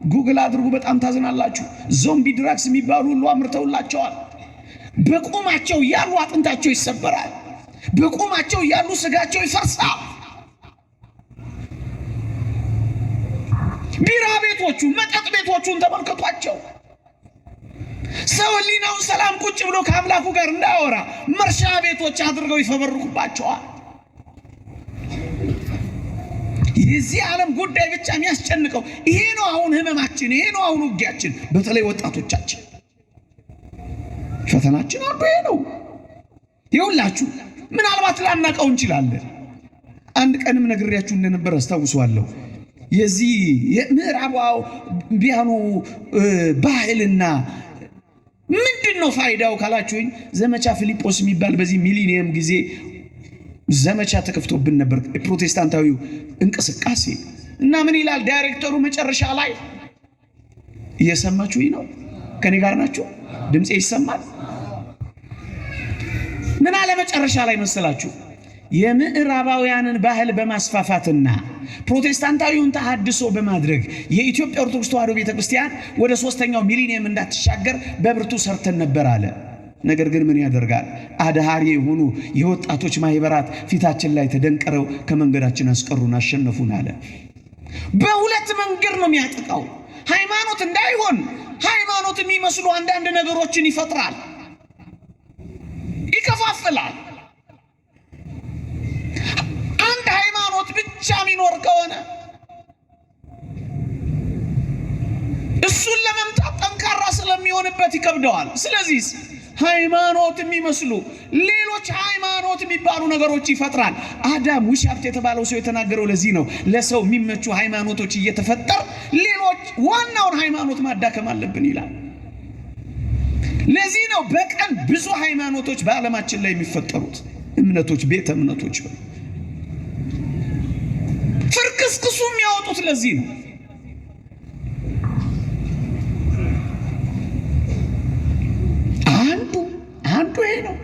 ጉግል አድርጉ፣ በጣም ታዝናላችሁ። ዞምቢ ድራግስ የሚባሉ ሁሉ አምርተውላቸዋል። በቁማቸው ያሉ አጥንታቸው ይሰበራል። በቁማቸው ያሉ ስጋቸው ይፈርሳል። ቢራ ቤት ቤቶቹ፣ መጠጥ ቤቶቹን ተመልከቷቸው። ሰው ሕሊናውን ሰላም ቁጭ ብሎ ከአምላኩ ጋር እንዳያወራ መርሻ ቤቶች አድርገው ይፈበርኩባቸዋል። የዚህ ዓለም ጉዳይ ብቻ የሚያስጨንቀው ይሄ ነው። አሁን ህመማችን ይሄ ነው። አሁን ውጊያችን፣ በተለይ ወጣቶቻችን ፈተናችን አንዱ ይሄ ነው። ይኸውላችሁ ምናልባት ላናቀው እንችላለን። አንድ ቀንም ነግሬያችሁ እንደነበር አስታውሳለሁ። የዚህ የምዕራባውያኑ ባህልና ምንድነው ፋይዳው ካላችሁኝ፣ ዘመቻ ፊልጶስ የሚባል በዚህ ሚሊኒየም ጊዜ ዘመቻ ተከፍቶብን ነበር፣ ፕሮቴስታንታዊው እንቅስቃሴ እና ምን ይላል ዳይሬክተሩ መጨረሻ ላይ? እየሰማችሁኝ ነው? ከኔ ጋር ናችሁ? ድምጼ ይሰማል? ምን አለ መጨረሻ ላይ መሰላችሁ? የምዕራባውያንን ባህል በማስፋፋትና ፕሮቴስታንታዊውን ተሐድሶ በማድረግ የኢትዮጵያ ኦርቶዶክስ ተዋሕዶ ቤተክርስቲያን ወደ 3ኛው ሚሊኒየም እንዳትሻገር በብርቱ ሰርተን ነበር አለ። ነገር ግን ምን ያደርጋል፣ አድሃሪ የሆኑ የወጣቶች ማህበራት ፊታችን ላይ ተደንቀረው ከመንገዳችን አስቀሩን፣ አሸነፉን አለ። በሁለት መንገድ ነው የሚያጠቃው። ሃይማኖት እንዳይሆን ሃይማኖት የሚመስሉ አንዳንድ ነገሮችን ይፈጥራል፣ ይከፋፍላል። አንድ ሃይማኖት ብቻ የሚኖር ከሆነ እሱን ለመምታት ጠንካራ ስለሚሆንበት ይከብደዋል። ስለዚህ ሃይማኖት የሚመስሉ ሌሎች ሃይማኖት የሚባሉ ነገሮች ይፈጥራል። አዳም ዊሻፕት የተባለው ሰው የተናገረው ለዚህ ነው። ለሰው የሚመቹ ሃይማኖቶች እየተፈጠሩ ሌሎች ዋናውን ሃይማኖት ማዳከም አለብን ይላል። ለዚህ ነው በቀን ብዙ ሃይማኖቶች በዓለማችን ላይ የሚፈጠሩት፣ እምነቶች፣ ቤተ እምነቶች ፍርክስክሱ የሚያወጡት ለዚህ ነው። አንዱ ይሄ ነው።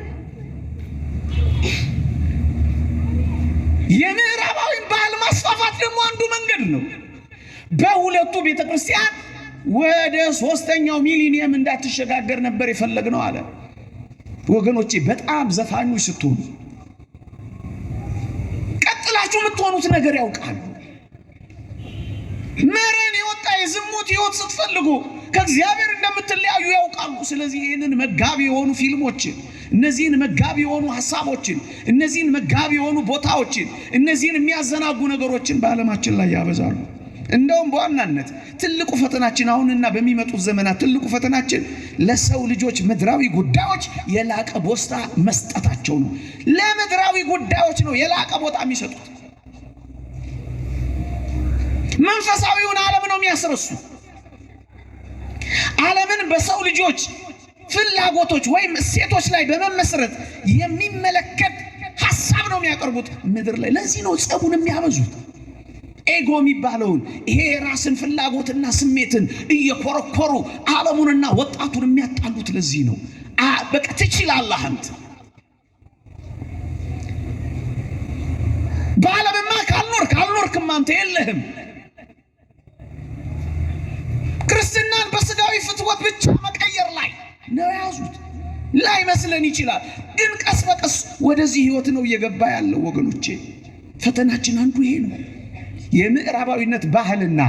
የምዕራባዊን ባህል ማስፋፋት ደግሞ አንዱ መንገድ ነው። በሁለቱ ቤተክርስቲያን ወደ 3ኛው ሚሊኒየም እንዳትሸጋገር ነበር የፈለግነው አለ። ወገኖቼ በጣም ዘፋኞች ስትሆኑ ቀጥላችሁ የምትሆኑት ነገር ያውቃሉ። መረን የወጣ የዝሙት ሕይወት ስትፈልጉ ከእግዚአብሔር እንደምትለያዩ ያውቃሉ። ስለዚህ ይህንን መጋቢ የሆኑ ፊልሞችን፣ እነዚህን መጋቢ የሆኑ ሐሳቦችን፣ እነዚህን መጋቢ የሆኑ ቦታዎችን፣ እነዚህን የሚያዘናጉ ነገሮችን በዓለማችን ላይ ያበዛሉ። እንደውም በዋናነት ትልቁ ፈተናችን አሁንና በሚመጡት ዘመናት ትልቁ ፈተናችን ለሰው ልጆች ምድራዊ ጉዳዮች የላቀ ቦታ መስጠታቸው ነው። ለምድራዊ ጉዳዮች ነው የላቀ ቦታ የሚሰጡት። መንፈሳዊውን ዓለም ነው የሚያስረሱ። ዓለምን በሰው ልጆች ፍላጎቶች ወይም እሴቶች ላይ በመመስረት የሚመለከት ሐሳብ ነው የሚያቀርቡት ምድር ላይ። ለዚህ ነው ጸቡን የሚያበዙት። ኤጎ የሚባለውን ይሄ የራስን ፍላጎትና ስሜትን እየኮረኮሩ ዓለሙንና ወጣቱን የሚያጣሉት ለዚህ ነው። በቃ ትችላለህ አንተ በዓለምማ ካልኖርክም አንተ የለህም። ክርስትናን በስጋዊ ፍትወት ብቻ መቀየር ላይ ነው የያዙት። ላይ መስለን ይችላል፣ ግን ቀስ በቀስ ወደዚህ ህይወት ነው እየገባ ያለው ወገኖቼ። ፈተናችን አንዱ ይሄ ነው። የምዕራባዊነት ባህልና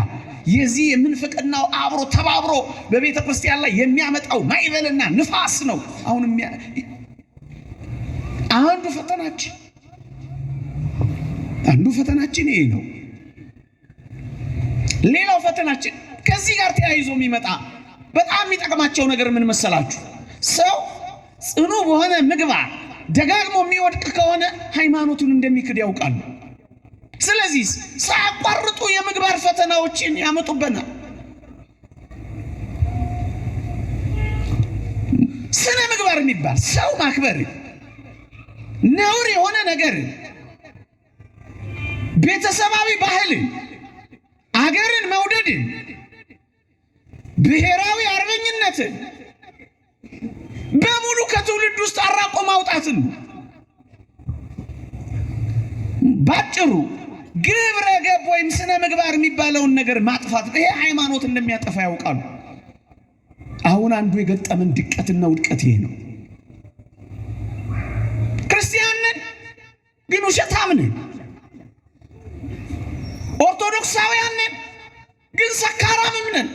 የዚህ የምንፍቅናው አብሮ ተባብሮ በቤተ ክርስቲያን ላይ የሚያመጣው ማዕበልና ንፋስ ነው። አሁን አንዱ ፈተናችን ይሄ ነው። ሌላው ፈተናችን ከዚህ ጋር ተያይዞ የሚመጣ በጣም የሚጠቅማቸው ነገር ምን መሰላችሁ? ሰው ጽኑ በሆነ ምግባር ደጋግሞ የሚወድቅ ከሆነ ሃይማኖቱን እንደሚክድ ያውቃሉ። ስለዚህ ሳያቋርጡ የምግባር ፈተናዎችን ያመጡበናል። ስነ ምግባር የሚባል ሰው ማክበር፣ ነውር የሆነ ነገር፣ ቤተሰባዊ ባህልን፣ አገርን መውደድን፣ ብሔራዊ አርበኝነትን በሙሉ ከትውልድ ውስጥ አራቆ ማውጣትን ባጭሩ ግብረ ገብ ወይም ስነ ምግባር የሚባለውን ነገር ማጥፋት። ይሄ ሃይማኖት እንደሚያጠፋ ያውቃሉ። አሁን አንዱ የገጠመን ድቀትና ውድቀት ይሄ ነው። ክርስቲያንን ግን ውሸታምን፣ ኦርቶዶክሳውያንን ግን ሰካራምም ነን።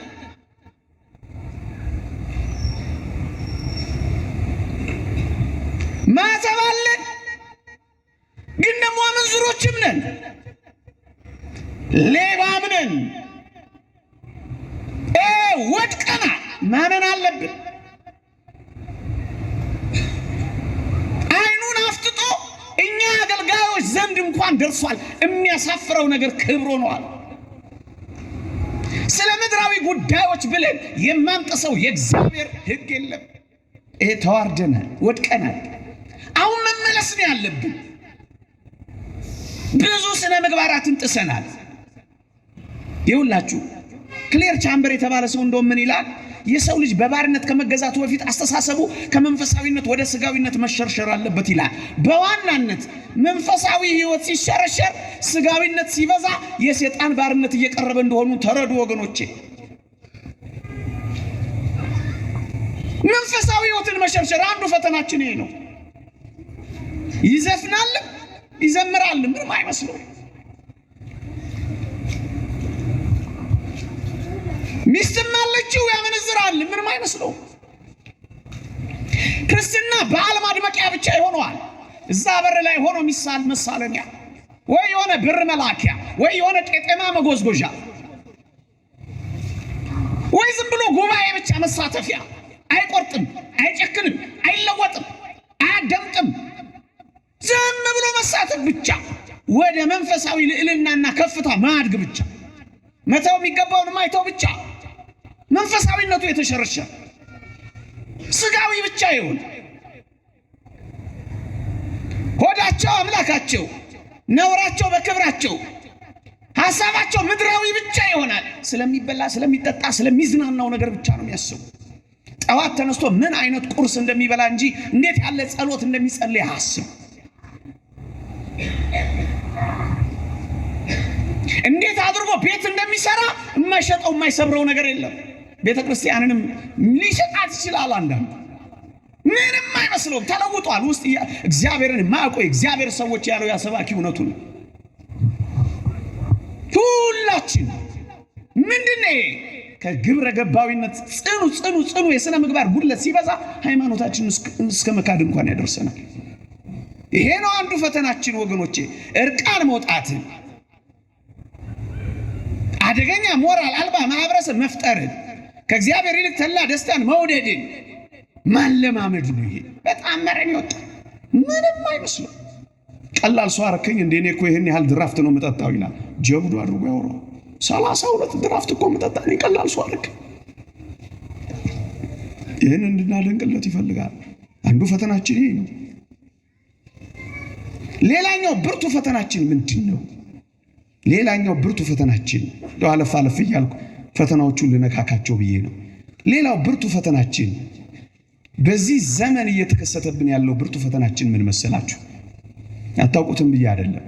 ማተብ አለን፣ ግን ደግሞ አመንዝሮችም ነን፣ ሌባም ነን። ወድቀናል፣ ማመን አለብን። አይኑን አፍጥጦ እኛ አገልጋዮች ዘንድ እንኳን ደርሷል። የሚያሳፍረው ነገር ክብር ሆኗል። ስለ ምድራዊ ጉዳዮች ብለን የማንጥሰው የእግዚአብሔር ሕግ የለም። ይሄ ተዋርደናል፣ ወድቀናል። አሁን መመለስ ነው ያለብን። ብዙ ስነ ምግባራትን ጥሰናል። ይኸውላችሁ ክሌር ቻምበር የተባለ ሰው እንደውም ምን ይላል? የሰው ልጅ በባርነት ከመገዛቱ በፊት አስተሳሰቡ ከመንፈሳዊነት ወደ ስጋዊነት መሸርሸር አለበት ይላል። በዋናነት መንፈሳዊ ሕይወት ሲሸረሸር፣ ስጋዊነት ሲበዛ የሰይጣን ባርነት እየቀረበ እንደሆኑ ተረዱ ወገኖቼ። መንፈሳዊ ሕይወትን መሸርሸር አንዱ ፈተናችን ይሄ ነው። ይዘፍናል፣ ይዘምራል፣ ምንም አይመስለው። ሚስትም አለችው፣ ያመነዝራል፣ ምንም አይመስለው። ክርስትና በዓል ማድመቂያ ብቻ ይሆነዋል። እዛ በር ላይ ሆኖ ሚሳል መሳለሚያ፣ ወይ የሆነ ብር መላኪያ፣ ወይ የሆነ ቄጤማ መጎዝጎዣ፣ ወይ ዝም ብሎ ጉባኤ ብቻ መሳተፊያ። አይቆርጥም፣ አይጨክንም፣ አይለወጥም፣ አያደምጥም። ዝም ብሎ መሳተፍ ብቻ፣ ወደ መንፈሳዊ ልዕልናና ከፍታ ማድግ ብቻ፣ መተው የሚገባውን ማይተው ብቻ። መንፈሳዊነቱ የተሸረሸረ ስጋዊ ብቻ ይሁን። ሆዳቸው አምላካቸው፣ ነውራቸው በክብራቸው፣ ሐሳባቸው ምድራዊ ብቻ ይሆናል። ስለሚበላ፣ ስለሚጠጣ፣ ስለሚዝናናው ነገር ብቻ ነው የሚያስቡ። ጠዋት ተነስቶ ምን አይነት ቁርስ እንደሚበላ እንጂ እንዴት ያለ ጸሎት እንደሚጸልይ አያስቡ። እንዴት አድርጎ ቤት እንደሚሰራ የማይሸጠው የማይሰብረው ነገር የለም። ቤተ ክርስቲያንንም ሊሸጣት ይችላል። አንዳንዱ ምንም አይመስለውም፣ ተለውጧል። ውስጥ እግዚአብሔርን የማያውቀው እግዚአብሔር ሰዎች ያለው ያሰባኪ እውነቱ ነው። ሁላችን ምንድነው ከግብረ ገባዊነት ጽኑ የሥነ ምግባር ጉድለት ሲበዛ ሃይማኖታችን እስከ መካድ እንኳን ያደርሰናል። ይሄ ነው አንዱ ፈተናችን ወገኖቼ። እርቃን መውጣትን፣ አደገኛ ሞራል አልባ ማህበረሰብ መፍጠርን፣ ከእግዚአብሔር ይልቅ ተላ ደስታን መውደድን ማለማመድ ነው። ይሄ በጣም መረን ይወጣ፣ ምንም አይመስለው። ቀላል ሰው አረከኝ እንደ እኔ እኮ ይሄን ያህል ድራፍት ነው መጠጣው ይላል። ጀብዱ አድርጎ ያወራው 32 ድራፍት እኮ መጠጣ ነው። ቀላል ሰው አረከኝ። ይሄን እንድናደንቅለት ይፈልጋል። አንዱ ፈተናችን ይሄ ነው። ሌላኛው ብርቱ ፈተናችን ምንድን ነው? ሌላኛው ብርቱ ፈተናችን አለፍ እያልኩ ፈተናዎቹን ልነካካቸው ብዬ ነው። ሌላው ብርቱ ፈተናችን በዚህ ዘመን እየተከሰተብን ያለው ብርቱ ፈተናችን ምን መሰላችሁ? አታውቁትም ብዬ አይደለም።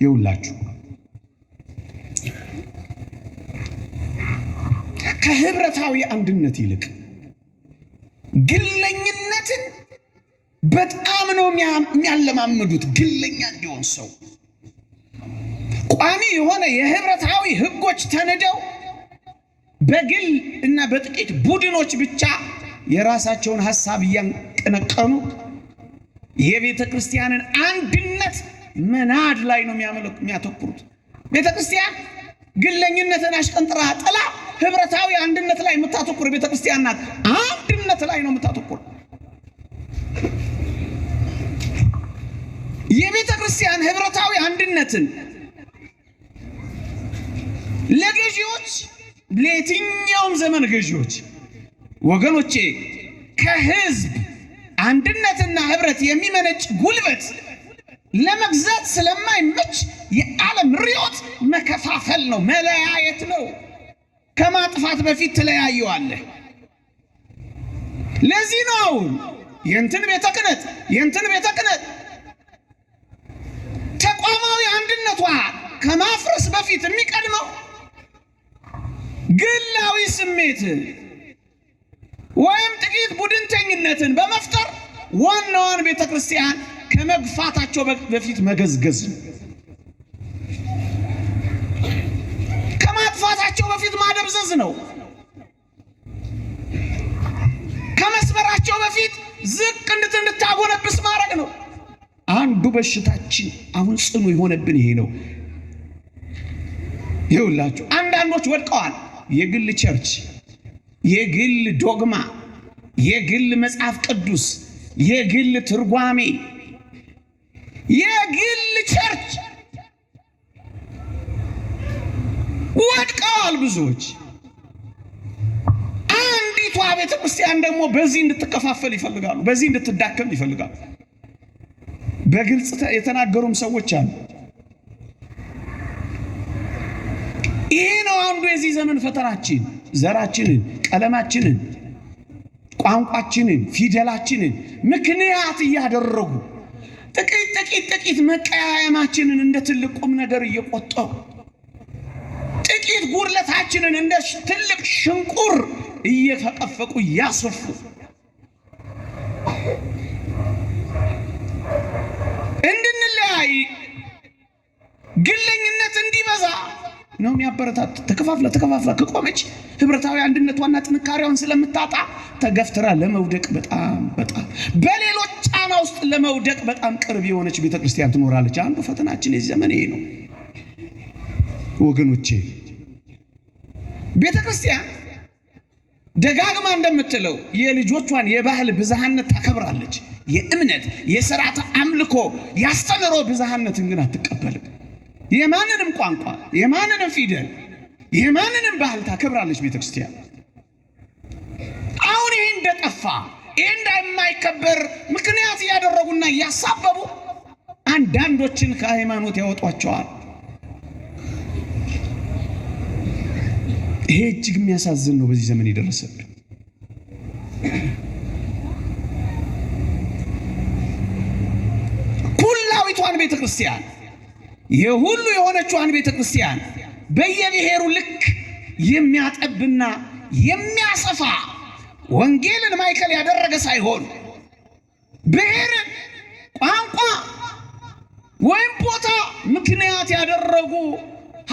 ይውላችሁ ከህብረታዊ አንድነት ይልቅ ግለኝነትን በጣም ነው የሚያለማምዱት። ግለኛ እንዲሆን ሰው ቋሚ የሆነ የህብረታዊ ህጎች ተንደው በግል እና በጥቂት ቡድኖች ብቻ የራሳቸውን ሐሳብ እያንቀነቀኑ የቤተ ክርስቲያንን አንድነት መናድ ላይ ነው የሚያተኩሩት። ቤተ ክርስቲያን ግለኝነትን አሽቀንጥራ ጥላ ህብረታዊ አንድነት ላይ የምታተኩር ቤተ ክርስቲያን ናት። አንድነት ላይ ነው የምታተኩር። የቤተ ክርስቲያን ህብረታዊ አንድነትን ለገዢዎች፣ ለየትኛውም ዘመን ገዢዎች ወገኖቼ ከህዝብ አንድነትና ህብረት የሚመነጭ ጉልበት ለመግዛት ስለማይመች የዓለም ርዕዮት መከፋፈል ነው፣ መለያየት ነው። ከማጥፋት በፊት ትለያየዋለህ። ለዚህ ነው የእንትን ቤተ ክህነት ተቋማዊ አንድነቷ ከማፍረስ በፊት የሚቀድመው ግላዊ ስሜት ወይም ጥቂት ቡድንተኝነትን በመፍጠር ዋናዋን ቤተ ክርስቲያን ከመግፋታቸው በፊት መገዝገዝ ነው። ከማጥፋታቸው ከመስበራቸው በፊት ማደብዘዝ ነው። ከመስበራቸው በፊት ዝቅ እንድታጎነብስ ማድረግ ነው። አንዱ በሽታችን አሁን ጽኑ የሆነብን ይሄ ነው። ይኸውላችሁ አንዳንዶች ወድቀዋል። የግል ቸርች፣ የግል ዶግማ፣ የግል መጽሐፍ ቅዱስ፣ የግል ትርጓሜ፣ የግል ቸርች ወድቀዋል ብዙዎች። አንዲቷ ቤተ ክርስቲያን ደግሞ በዚህ እንድትከፋፈል ይፈልጋሉ፣ በዚህ እንድትዳከም ይፈልጋሉ። በግልጽ የተናገሩም ሰዎች አሉ። ይሄ ነው አንዱ የዚህ ዘመን ፈተናችን። ዘራችንን፣ ቀለማችንን፣ ቋንቋችንን፣ ፊደላችንን ምክንያት እያደረጉ ጥቂት መቀያየማችንን እንደ ትልቅ ቁም ነገር እየቆጠሩ ጥቂት ጉድለታችንን እንደ ትልቅ ሽንቁር እየፈቀፈቁ እያሰፉ እንድንለያይ ግለኝነት እንዲበዛ ነው የሚያበረታቱ። ተከፋፍላ ከቆመች ህብረታዊ አንድነቷና ጥንካሬዋን ስለምታጣ ተገፍትራ ለመውደቅ በጣም በሌሎች ጫና ውስጥ ለመውደቅ በጣም ቅርብ የሆነች ቤተክርስቲያን ትኖራለች። አንዱ ፈተናችን የዚህ ዘመን ይሄ ነው ወገኖቼ። ቤተክርስቲያን ደጋግማ እንደምትለው የልጆቿን የባህል ብዝሃነት ታከብራለች። የእምነት፣ የሥርዓተ አምልኮ፣ ያስተምሮ ብዝሃነትን ግን አትቀበልም። የማንንም ቋንቋ፣ የማንንም ፊደል፣ የማንንም ባህል ታከብራለች ቤተክርስቲያን። አሁን ይሄ እንደጠፋ ይሄ እንደማይከበር ምክንያት እያደረጉና እያሳበቡ አንዳንዶችን ከሃይማኖት ያወጧቸዋል። ይሄ እጅግ የሚያሳዝን ነው በዚህ ዘመን የደረሰብን። ኩላዊቷን ቤተክርስቲያን የሁሉ የሆነችዋን ቤተክርስቲያን በየብሔሩ ልክ የሚያጠብና የሚያሰፋ ወንጌልን ማዕከል ያደረገ ሳይሆን ብሔር፣ ቋንቋ ወይም ቦታ ምክንያት ያደረጉ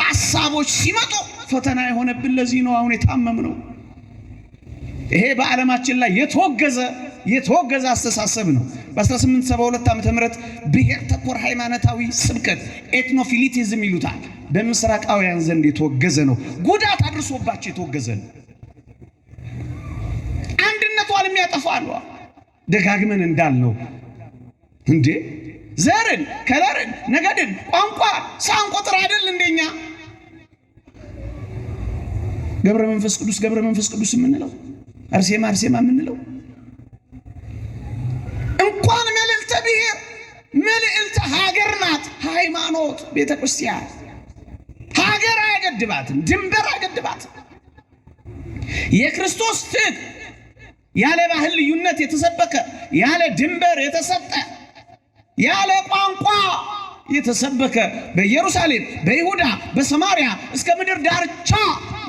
ሐሳቦች ሲመጡ ፈተና የሆነብን ለዚህ ነው አሁን የታመምነው። ይሄ በዓለማችን ላይ የተወገዘ አስተሳሰብ ነው። በ1872 ዓመተ ምህረት ብሔር ተኮር ሃይማኖታዊ ስብከት ኤትኖፊሊቲዝም ይሉታል። በምስራቃውያን ዘንድ የተወገዘ ነው። ጉዳት አድርሶባቸው የተወገዘ ነው። አንድነቷን የሚያጠፋሉ። ደጋግመን እንዳልነው እንዴ ዘርን፣ ከለርን፣ ነገድን፣ ቋንቋ ሳንቆጥር አይደል እንደኛ ገብረ መንፈስ ቅዱስ የምንለው አርሴማ የምንለው እንኳን መልዕልተ ብሔር መልዕልተ ሀገር ናት። ሃይማኖት ቤተክርስቲያን ሀገር አይገድባትም፣ ድንበር አይገድባትም። የክርስቶስ ፍቅር ያለ ባህል ልዩነት የተሰበከ፣ ያለ ድንበር የተሰጠ፣ ያለ ቋንቋ የተሰበከ፣ በኢየሩሳሌም፣ በይሁዳ፣ በሰማርያ እስከ ምድር ዳርቻ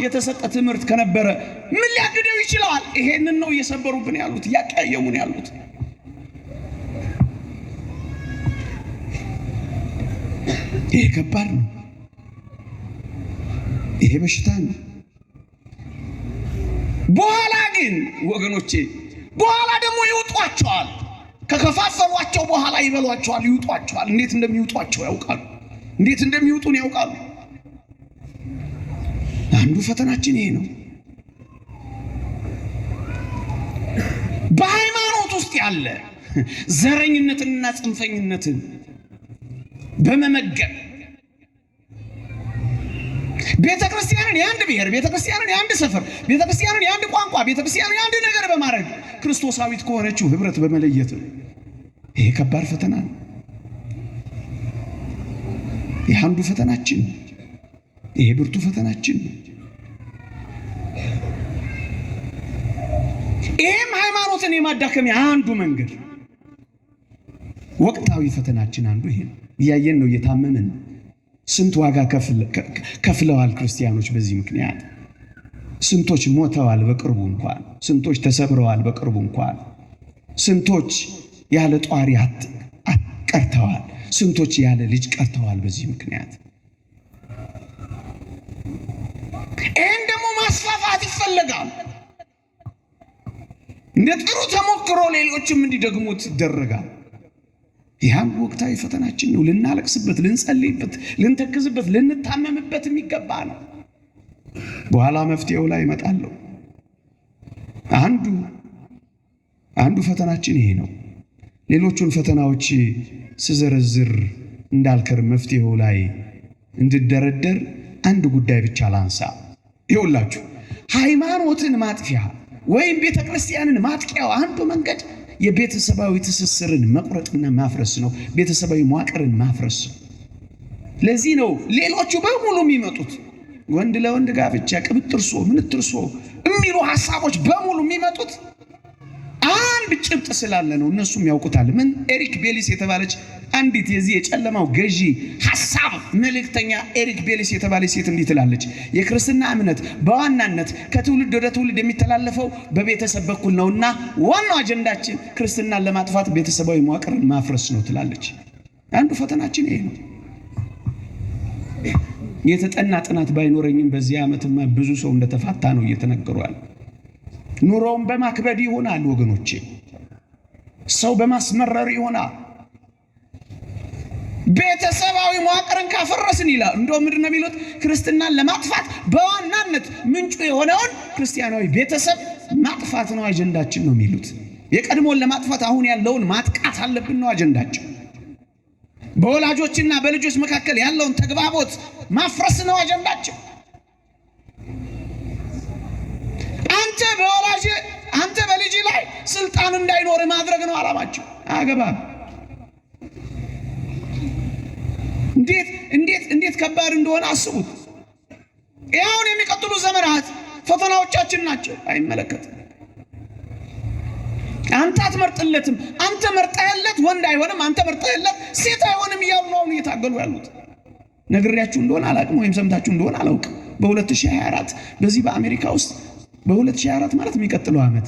የተሰጠ ትምህርት ከነበረ ምን ሊያግደው ይችላል? ይሄንን ነው እየሰበሩብን ያሉት፣ እያቀያየሙን ያሉት። ይሄ ከባድ ነው። ይሄ በሽታ ነው። በኋላ ግን ወገኖቼ በኋላ ደግሞ ይውጧቸዋል። ከከፋፈሏቸው በኋላ ይበሏቸዋል፣ ይውጧቸዋል። እንዴት እንደሚውጧቸው ያውቃሉ። እንዴት እንደሚውጡን ያውቃሉ። አንዱ ፈተናችን ይሄ ነው። በሃይማኖት ውስጥ ያለ ዘረኝነትንና ጽንፈኝነትን በመመገብ ቤተክርስቲያንን የአንድ ብሔር፣ ቤተክርስቲያንን የአንድ ሰፈር፣ ቤተክርስቲያንን የአንድ ቋንቋ፣ ቤተክርስቲያንን የአንድ ነገር በማድረግ ክርስቶሳዊት ከሆነችው ህብረት በመለየት ነው። ይሄ ከባድ ፈተና ነው። ይህ አንዱ ፈተናችን፣ ይሄ ብርቱ ፈተናችን። ይህም ሃይማኖትን የማዳከሚያ አንዱ መንገድ፣ ወቅታዊ ፈተናችን አንዱ ይሄ ነው። እያየን ነው፣ እየታመምን። ስንት ዋጋ ከፍለዋል ክርስቲያኖች በዚህ ምክንያት። ስንቶች ሞተዋል በቅርቡ እንኳን፣ ስንቶች ተሰብረዋል በቅርቡ እንኳን፣ ስንቶች ያለ ጧሪ ቀርተዋል፣ ስንቶች ያለ ልጅ ቀርተዋል በዚህ ምክንያት። ይህን ደግሞ ማስፋፋት ይፈልጋል። እንደ ጥሩ ተሞክሮ ሌሎችም እንዲደግሙት ይደረጋል። ይህም ወቅታዊ ፈተናችን ነው። ልናለቅስበት፣ ልንጸልይበት፣ ልንተክዝበት፣ ልንታመምበት የሚገባ ነው። በኋላ መፍትሄው ላይ እመጣለሁ። አንዱ ፈተናችን ይሄ ነው። ሌሎቹን ፈተናዎች ስዘረዝር እንዳልከር መፍትሄው ላይ እንድደረደር አንድ ጉዳይ ብቻ ላንሳ። ይኸውላችሁ ሃይማኖትን ማጥፊያ ወይም ቤተ ክርስቲያንን ማጥቂያው አንዱ መንገድ የቤተሰባዊ ትስስርን መቁረጥና ማፍረስ ነው። ቤተሰባዊ መዋቅርን ማፍረስ። ለዚህ ነው ሌሎቹ በሙሉ የሚመጡት ወንድ ለወንድ ጋብቻ፣ ቅብጥርሶ፣ ምንትርሶ የሚሉ ሐሳቦች በሙሉ የሚመጡት አንድ ጭብጥ ስላለ ነው። እነሱም ያውቁታል። ምን ኤሪክ ቤሊስ የተባለች አንዲት የዚህ የጨለማው ገዢ ሐሳብ መልእክተኛ ኤሪክ ቤሊስ የተባለች ሴት እንዲህ ትላለች። የክርስትና እምነት በዋናነት ከትውልድ ወደ ትውልድ የሚተላለፈው በቤተሰብ በኩል ነውና ዋናው አጀንዳችን ክርስትናን ለማጥፋት ቤተሰባዊ መዋቅርን ማፍረስ ነው ትላለች። አንዱ ፈተናችን ይሄ ነው። የተጠና ጥናት ባይኖረኝም በዚህ ዓመትማ ብዙ ሰው እንደተፋታ ነው እየተነገሯል። ኑሮውን በማክበድ ይሆናል ወገኖቼ፣ ሰው በማስመረር ይሆናል። ቤተሰባዊ መዋቅርን ካፈረስን ይላል። እንደውም ምንድን ነው የሚሉት? ክርስትናን ለማጥፋት በዋናነት ምንጩ የሆነውን ክርስቲያናዊ ቤተሰብ ማጥፋት ነው አጀንዳችን ነው የሚሉት። የቀድሞውን ለማጥፋት አሁን ያለውን ማጥቃት አለብን ነው አጀንዳቸው። በወላጆችና በልጆች መካከል ያለውን ተግባቦት ማፍረስ ነው አጀንዳቸው። አንተ በልጅ ላይ ስልጣን እንዳይኖር ማድረግ ነው ዓላማቸው። አገባብ እንዴት ከባድ እንደሆነ አስቡት። ያውን የሚቀጥሉ ዘመናት ፈተናዎቻችን ናቸው። አይመለከትም። አንተ አትመርጥለትም። አንተ መርጠህለት ወንድ አይሆንም፣ አንተ መርጠህለት ሴት አይሆንም እያሉ ነው እየታገሉ ያሉት። ነግሬያችሁ እንደሆነ አላውቅም፣ ወይም ሰምታችሁ እንደሆነ አላውቅም። በ2024 በዚህ በአሜሪካ ውስጥ በ2024 ማለት የሚቀጥለው ዓመት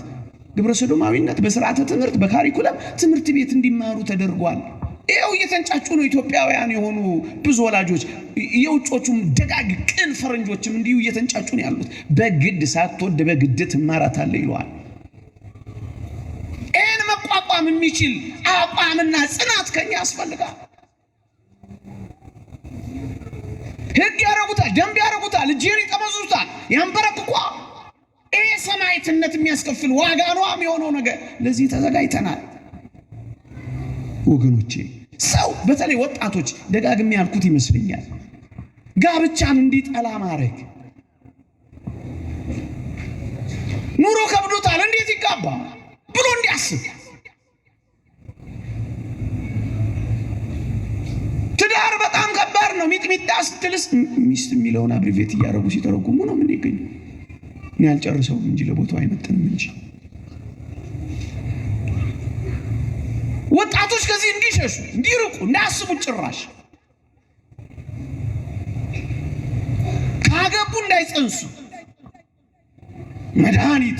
ግብረ ሰዶማዊነት በስርዓተ ትምህርት በካሪኩለም ትምህርት ቤት እንዲማሩ ተደርጓል። ይኸው እየተንጫጩ ነው ኢትዮጵያውያን የሆኑ ብዙ ወላጆች፣ የውጮቹም ደጋግ ቅን ፈረንጆችም እንዲሁ እየተንጫጩ ነው ያሉት። በግድ ሳትወድ በግድ ትማራታለህ ይለዋል። ይህን መቋቋም የሚችል አቋምና ጽናት ከኛ ያስፈልጋል። ሕግ ያረጉታል፣ ደንብ ያረጉታል፣ እጅን ይጠመዙታል፣ ያንበረክኳል። ይህ ሰማዕትነት የሚያስከፍል ዋጋ ነው የሚሆነው ነገር። ለዚህ ተዘጋጅተናል ወገኖቼ። ሰው በተለይ ወጣቶች ደጋግሜ ያልኩት ይመስለኛል፣ ጋብቻን እንዲጠላ ማድረግ። ኑሮ ከብዶታል እንዴት ይጋባ ብሎ እንዲያስብ፣ ትዳር በጣም ከባድ ነው። ሚጥሚጣ ስትልስ ሚስት የሚለውን አብሪቬት እያደረጉ ሲተረጉሙ ነው ምን ይገኙ። እኔ አልጨርሰውም እንጂ ለቦታው አይመጥንም እንጂ ወጣቶች ከዚህ እንዲሸሹ እንዲርቁ እንዳያስቡ፣ ጭራሽ ካገቡ እንዳይጸንሱ መድኃኒት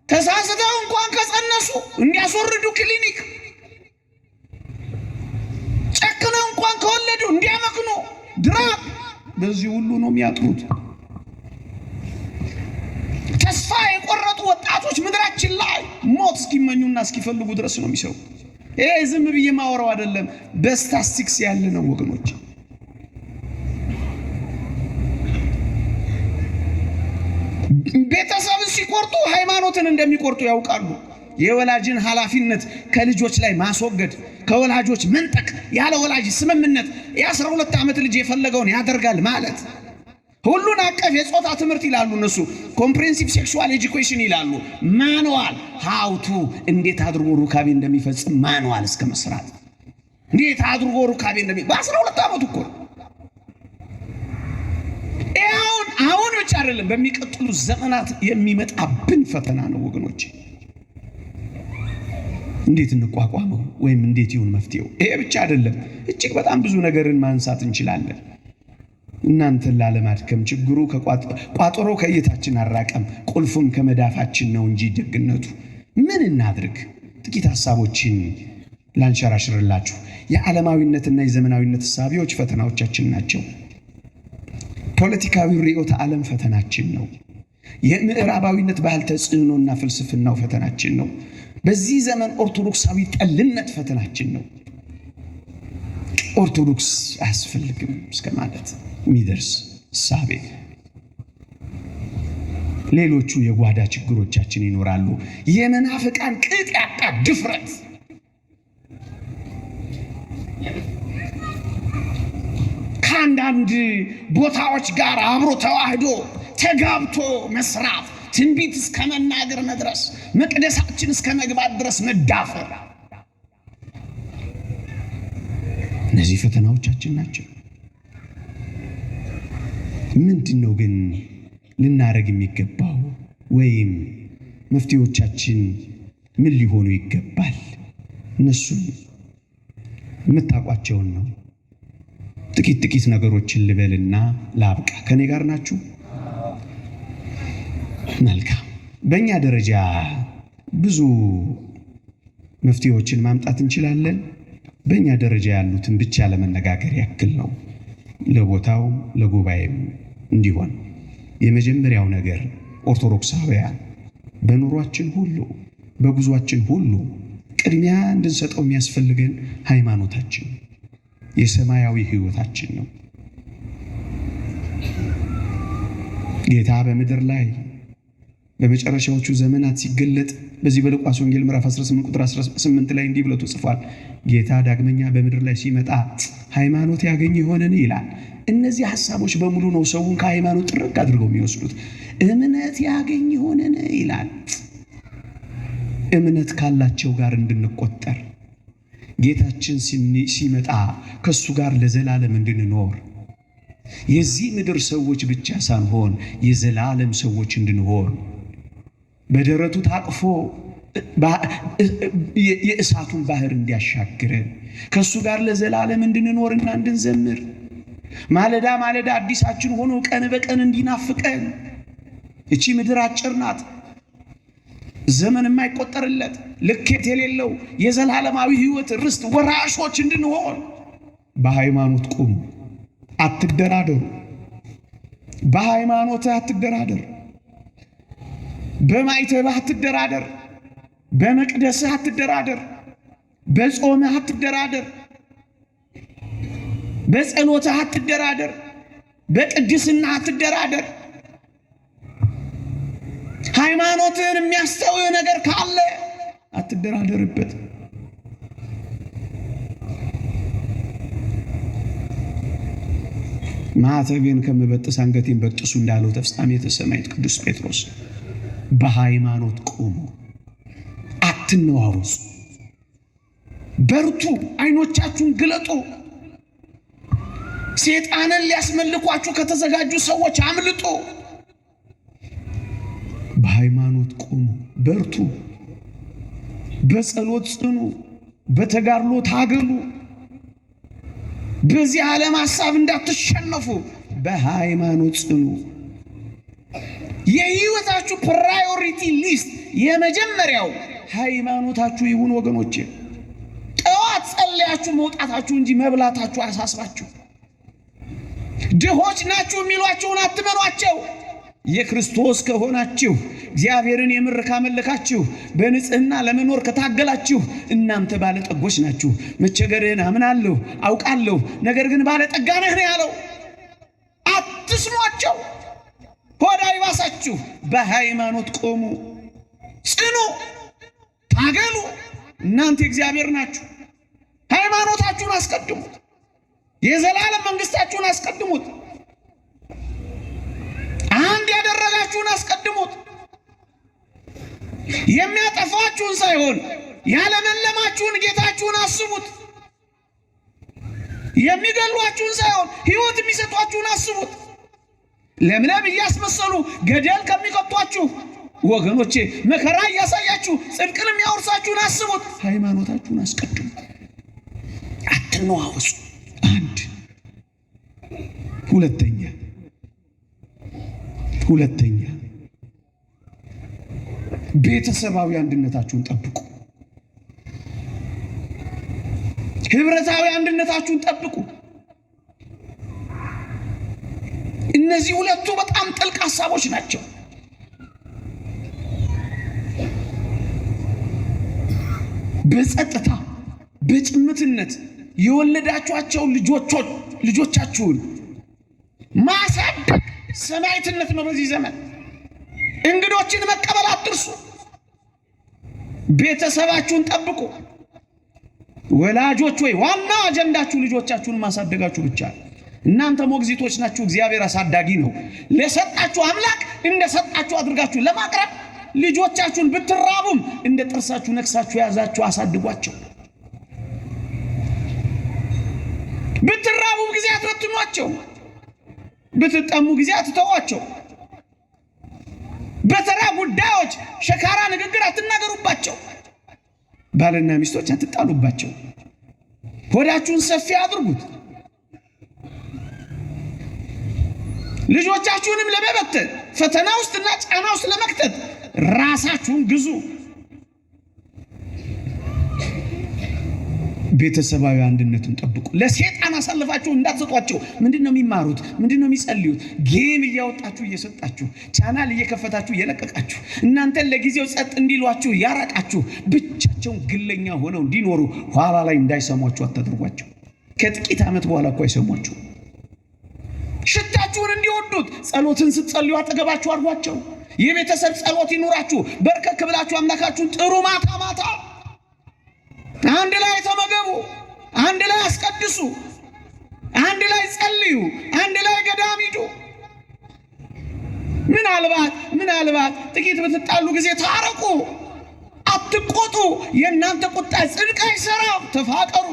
ተሳስተው እንኳን ከጸነሱ እንዲያስወርዱ ክሊኒክ፣ ጨክነው እንኳን ከወለዱ እንዲያመክኑ ድራግ። በዚህ ሁሉ ነው የሚያጥሩት። ተስፋ የቆረጡ ወጣቶች ምድራችን ላይ ሞት እስኪመኙና እስኪፈልጉ ድረስ ነው የሚሰሩ። ይሄ ዝም ብዬ ማወራው አይደለም፣ በስታስቲክስ ያለ ነው ወገኖች። ቤተሰብን ሲቆርጡ ሃይማኖትን እንደሚቆርጡ ያውቃሉ። የወላጅን ኃላፊነት ከልጆች ላይ ማስወገድ፣ ከወላጆች መንጠቅ፣ ያለ ወላጅ ስምምነት የ12 ዓመት ልጅ የፈለገውን ያደርጋል ማለት። ሁሉን አቀፍ የጾታ ትምህርት ይላሉ እነሱ፣ ኮምፕሬሄንሲቭ ሴክሹዋል ኤጁኬሽን ይላሉ። ማኑዋል ሃውቱ እንዴት አድርጎ ሩካቤ እንደሚፈጽም ማኑዋል እስከ መስራት፣ እንዴት አድርጎ ሩካቤ በ12 ዓመቱ እኮ። አሁን ብቻ አይደለም በሚቀጥሉ ዘመናት የሚመጣብን ፈተና ነው ወገኖች። እንዴት እንቋቋመው ወይም እንዴት ይሁን መፍትሄው? ይሄ ብቻ አይደለም፣ እጅግ በጣም ብዙ ነገርን ማንሳት እንችላለን። እናንተን ላለማድከም ችግሩ ቋጠሮ ከእይታችን አራቀም፣ ቁልፉም ከመዳፋችን ነው እንጂ ደግነቱ ምን እናድርግ? ጥቂት ሐሳቦችን ላንሸራሽርላችሁ። የዓለማዊነትና የዘመናዊነት ሐሳቢዎች ፈተናዎቻችን ናቸው። ፖለቲካዊ ርዕዮተ ዓለም ፈተናችን ነው። የምዕራባዊነት ባህል ተጽዕኖና ፍልስፍናው ፈተናችን ነው። በዚህ ዘመን ኦርቶዶክሳዊ ጠልነት ፈተናችን ነው። ኦርቶዶክስ አያስፈልግም እስከ ማለት የሚደርስ እሳቤ። ሌሎቹ የጓዳ ችግሮቻችን ይኖራሉ። የመናፍቃን ቅጥ ያጣ ድፍረት፣ ከአንዳንድ ቦታዎች ጋር አብሮ ተዋህዶ ተጋብቶ መስራት፣ ትንቢት እስከ መናገር መድረስ፣ መቅደሳችን እስከ መግባት ድረስ መዳፈር፣ እነዚህ ፈተናዎቻችን ናቸው። ምንድን ነው ግን ልናደርግ የሚገባው? ወይም መፍትሄዎቻችን ምን ሊሆኑ ይገባል? እነሱን የምታውቋቸውን ነው። ጥቂት ነገሮችን ልበልና ላብቃ። ከኔ ጋር ናችሁ? መልካም። በእኛ ደረጃ ብዙ መፍትሄዎችን ማምጣት እንችላለን። በእኛ ደረጃ ያሉትን ብቻ ለመነጋገር ያክል ነው፣ ለቦታው ለጉባኤም እንዲሆን። የመጀመሪያው ነገር ኦርቶዶክሳውያን በኑሯችን ሁሉ በጉዟችን ሁሉ ቅድሚያ እንድንሰጠው የሚያስፈልገን ሃይማኖታችን፣ የሰማያዊ ሕይወታችን ነው። ጌታ በምድር ላይ በመጨረሻዎቹ ዘመናት ሲገለጥ በዚህ በሉቃስ ወንጌል ምዕራፍ 18 ቁጥር 18 ላይ እንዲህ ብሎ ተጽፏል። ጌታ ዳግመኛ በምድር ላይ ሲመጣ ሃይማኖት ያገኝ ይሆንን ይላል። እነዚህ ሐሳቦች በሙሉ ነው ሰውን ከሃይማኖት ጥርቅ አድርገው የሚወስዱት። እምነት ያገኝ ይሆንን ይላል። እምነት ካላቸው ጋር እንድንቆጠር፣ ጌታችን ሲመጣ ከሱ ጋር ለዘላለም እንድንኖር፣ የዚህ ምድር ሰዎች ብቻ ሳንሆን የዘላለም ሰዎች እንድንሆን፣ በደረቱ ታቅፎ የእሳቱን ባህር እንዲያሻግረን፣ ከሱ ጋር ለዘላለም እንድንኖርና እንድንዘምር፣ ማለዳ ማለዳ አዲሳችን ሆኖ ቀን በቀን እንዲናፍቀን። እቺ ምድር አጭር ናት። ዘመን የማይቆጠርለት ልኬት የሌለው የዘላለማዊ ሕይወት ርስት ወራሾች እንድንሆን በሃይማኖት ቁሙ። አትደራደሩ። በሃይማኖት አትደራደር። በማይተብህ አትደራደር። በመቅደስህ አትደራደር። በጾምህ አትደራደር። በጸሎትህ አትደራደር። በቅድስና አትደራደር። ሃይማኖትን የሚያስተውህ ነገር ካለ አትደራደርበት። ማዕተቤን ከምበጥስ አንገቴን በጥሱ እንዳለው ተፍጻሜተ ሰማዕት ቅዱስ ጴጥሮስ በሃይማኖት ቁሙ፣ አትነዋወጹ፣ በርቱ፣ አይኖቻችሁን ግለጡ። ሰይጣንን ሊያስመልኳችሁ ከተዘጋጁ ሰዎች አምልጡ። በሃይማኖት ቁሙ፣ በርቱ፣ በጸሎት ጽኑ፣ በተጋድሎ ታገሉ። በዚህ ዓለም ሐሳብ እንዳትሸነፉ በሃይማኖት ጽኑ። የህይወታችሁ ፕራዮሪቲ ሊስት የመጀመሪያው ሃይማኖታችሁ ይሁን ወገኖቼ። ጠዋት ጸልያችሁ መውጣታችሁ እንጂ መብላታችሁ አያሳስባችሁ። ድሆች ናችሁ የሚሏችሁን አትመኗቸው። የክርስቶስ ከሆናችሁ እግዚአብሔርን የምር ካመለካችሁ በንጽህና ለመኖር ከታገላችሁ እናንተ ባለጠጎች ናችሁ። መቸገርህን አምናለሁ አውቃለሁ፣ ነገር ግን ባለጠጋ ነህ ነው ያለው። አትስሟቸው፣ ሆዳ ይባሳችሁ። በሃይማኖት ቆሙ፣ ጽኑ፣ ታገሉ። እናንተ እግዚአብሔር ናችሁ። ሃይማኖታችሁን አስቀድሙት። የዘላለም መንግስታችሁን አስቀድሙት። አንድ ያደረጋችሁን አስቀድሙት። የሚያጠፋችሁን ሳይሆን ያለመለማችሁን ጌታችሁን አስቡት። የሚገሏችሁን ሳይሆን ሕይወት የሚሰጧችሁን አስቡት። ለምለም እያስመሰሉ ገደል ከሚከቷችሁ ወገኖቼ መከራ እያሳያችሁ ጽድቅን የሚያወርሳችሁን አስቡት። ሃይማኖታችሁን አስቀድሙ፣ አትነዋወጹ። አንድ ሁለተኛ ቤተሰባዊ አንድነታችሁን ጠብቁ። ህብረታዊ አንድነታችሁን ጠብቁ። እነዚህ ሁለቱ በጣም ጥልቅ ሐሳቦች ናቸው። በጸጥታ በጭምትነት የወለዳችኋቸው ልጆቻችሁን ማሳደግ ሰማዕትነት ነው። በዚህ ዘመን እንግዶችን መቀበል አትርሱ። ቤተሰባችሁን ጠብቁ። ወላጆች ወይ ዋና አጀንዳችሁ ልጆቻችሁን ማሳደጋችሁ ብቻ። እናንተ ሞግዚቶች ናችሁ፣ እግዚአብሔር አሳዳጊ ነው። ለሰጣችሁ አምላክ እንደሰጣችሁ አድርጋችሁ ለማቅረብ ልጆቻችሁን ብትራቡም እንደ ጥርሳችሁ ነክሳችሁ ያዛችሁ አሳድጓቸው። ብትራቡ ጊዜ አትበትኗቸው፣ ብትጠሙ ጊዜ አትተዋቸው። በተራ ጉዳዮች ሸካራ ንግግር አትናገሩባቸው። ባልና ሚስቶች አትጣሉባቸው። ሆዳችሁን ሰፊ አድርጉት። ልጆቻችሁንም ለመበተን ፈተና ውስጥና ጫና ውስጥ ለመክተት ራሳችሁን ግዙ። ቤተሰባዊ አንድነቱን ጠብቁ። ለሰይጣን አሳልፋችሁ እንዳትሰጧቸው። ምንድነው የሚማሩት? ምንድነው የሚጸልዩት? ጌም እያወጣችሁ እየሰጣችሁ፣ ቻናል እየከፈታችሁ እየለቀቃችሁ፣ እናንተን ለጊዜው ጸጥ እንዲሏችሁ ያራቃችሁ፣ ብቻቸውን ግለኛ ሆነው እንዲኖሩ ኋላ ላይ እንዳይሰሟችሁ አታድርጓቸው። ከጥቂት ዓመት በኋላ እኮ አይሰሟችሁ። ሽታችሁን እንዲወዱት ጸሎትን ስትጸልዩ አጠገባችሁ አድርጓቸው። የቤተሰብ ጸሎት ይኑራችሁ። በርከክ ብላችሁ አምላካችሁን ጥሩ። ማታ ማታ አንድ ላይ ተመገቡ፣ አንድ ላይ አስቀድሱ፣ አንድ ላይ ጸልዩ፣ አንድ ላይ ገዳም ሂዱ። ምናልባት ጥቂት በተጣሉ ጊዜ ታረቁ፣ አትቆጡ። የእናንተ ቁጣ ጽድቅ አይሰራም። ተፋቀሩ።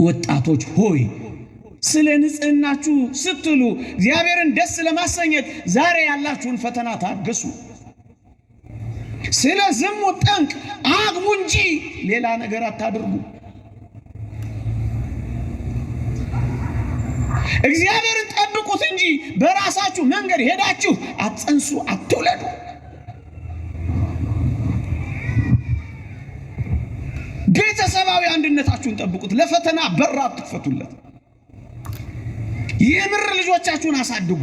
ወጣቶች ሆይ ስለ ንጽህናችሁ ስትሉ እግዚአብሔርን ደስ ለማሰኘት ዛሬ ያላችሁን ፈተና ታገሱ። ስለ ዝሙት ጠንቅ አግቡ እንጂ ሌላ ነገር አታድርጉ። እግዚአብሔርን ጠብቁት እንጂ በራሳችሁ መንገድ ሄዳችሁ አትጸንሱ፣ አትውለዱ። ቤተሰባዊ አንድነታችሁን ጠብቁት። ለፈተና በር አትክፈቱለት። የምር ልጆቻችሁን አሳድጉ።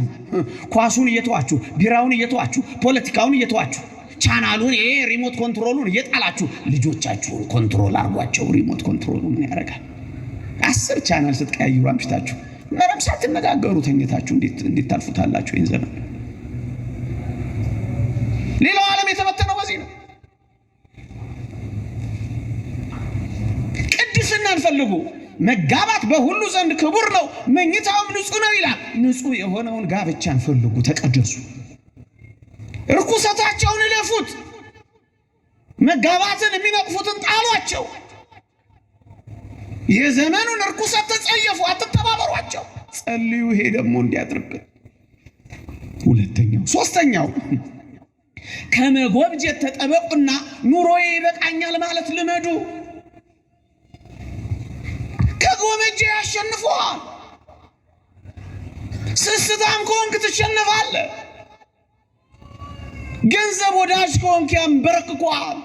ኳሱን እየተዋችሁ፣ ቢራውን እየተዋችሁ፣ ፖለቲካውን እየተዋችሁ፣ ቻናሉን ሪሞት ኮንትሮሉን እየጣላችሁ ልጆቻችሁን ኮንትሮል አርጓቸው። ሪሞት ኮንትሮሉ ምን ያደርጋል? 10 ቻናል ስትቀያይሩ አምሽታችሁ ምንም ሳትነጋገሩ ተኝታችሁ እንዴት ታልፉታላችሁ? ይህን ዘመን ሌላው ዓለም የተበተነው በዚህ ነው። ቅድስናን ፈልጉ። መጋባት በሁሉ ዘንድ ክቡር ነው፣ መኝታውም ንጹህ ነው ይላል። ንጹህ የሆነውን ጋብቻን ፈልጉ፣ ተቀደሱ። ርኩሰታቸውን እለፉት። መጋባትን የሚነቅፉትን ጣሏቸው። የዘመኑን ርኩሰት ተጸየፉ፣ አትተባበሯቸው። ጸልዩ። ይሄ ደግሞ እንዲያድርብን። ሶስተኛው ከመጎብጀት ተጠበቁና ኑሮዬ ይበቃኛል ማለት ልመዱ። ከጎመጀ ያሸንፈዋል። ስስታም ከሆንክ ትሸነፋለህ። ገንዘብ ወዳጅ ከሆንክ ያንበረክኳል።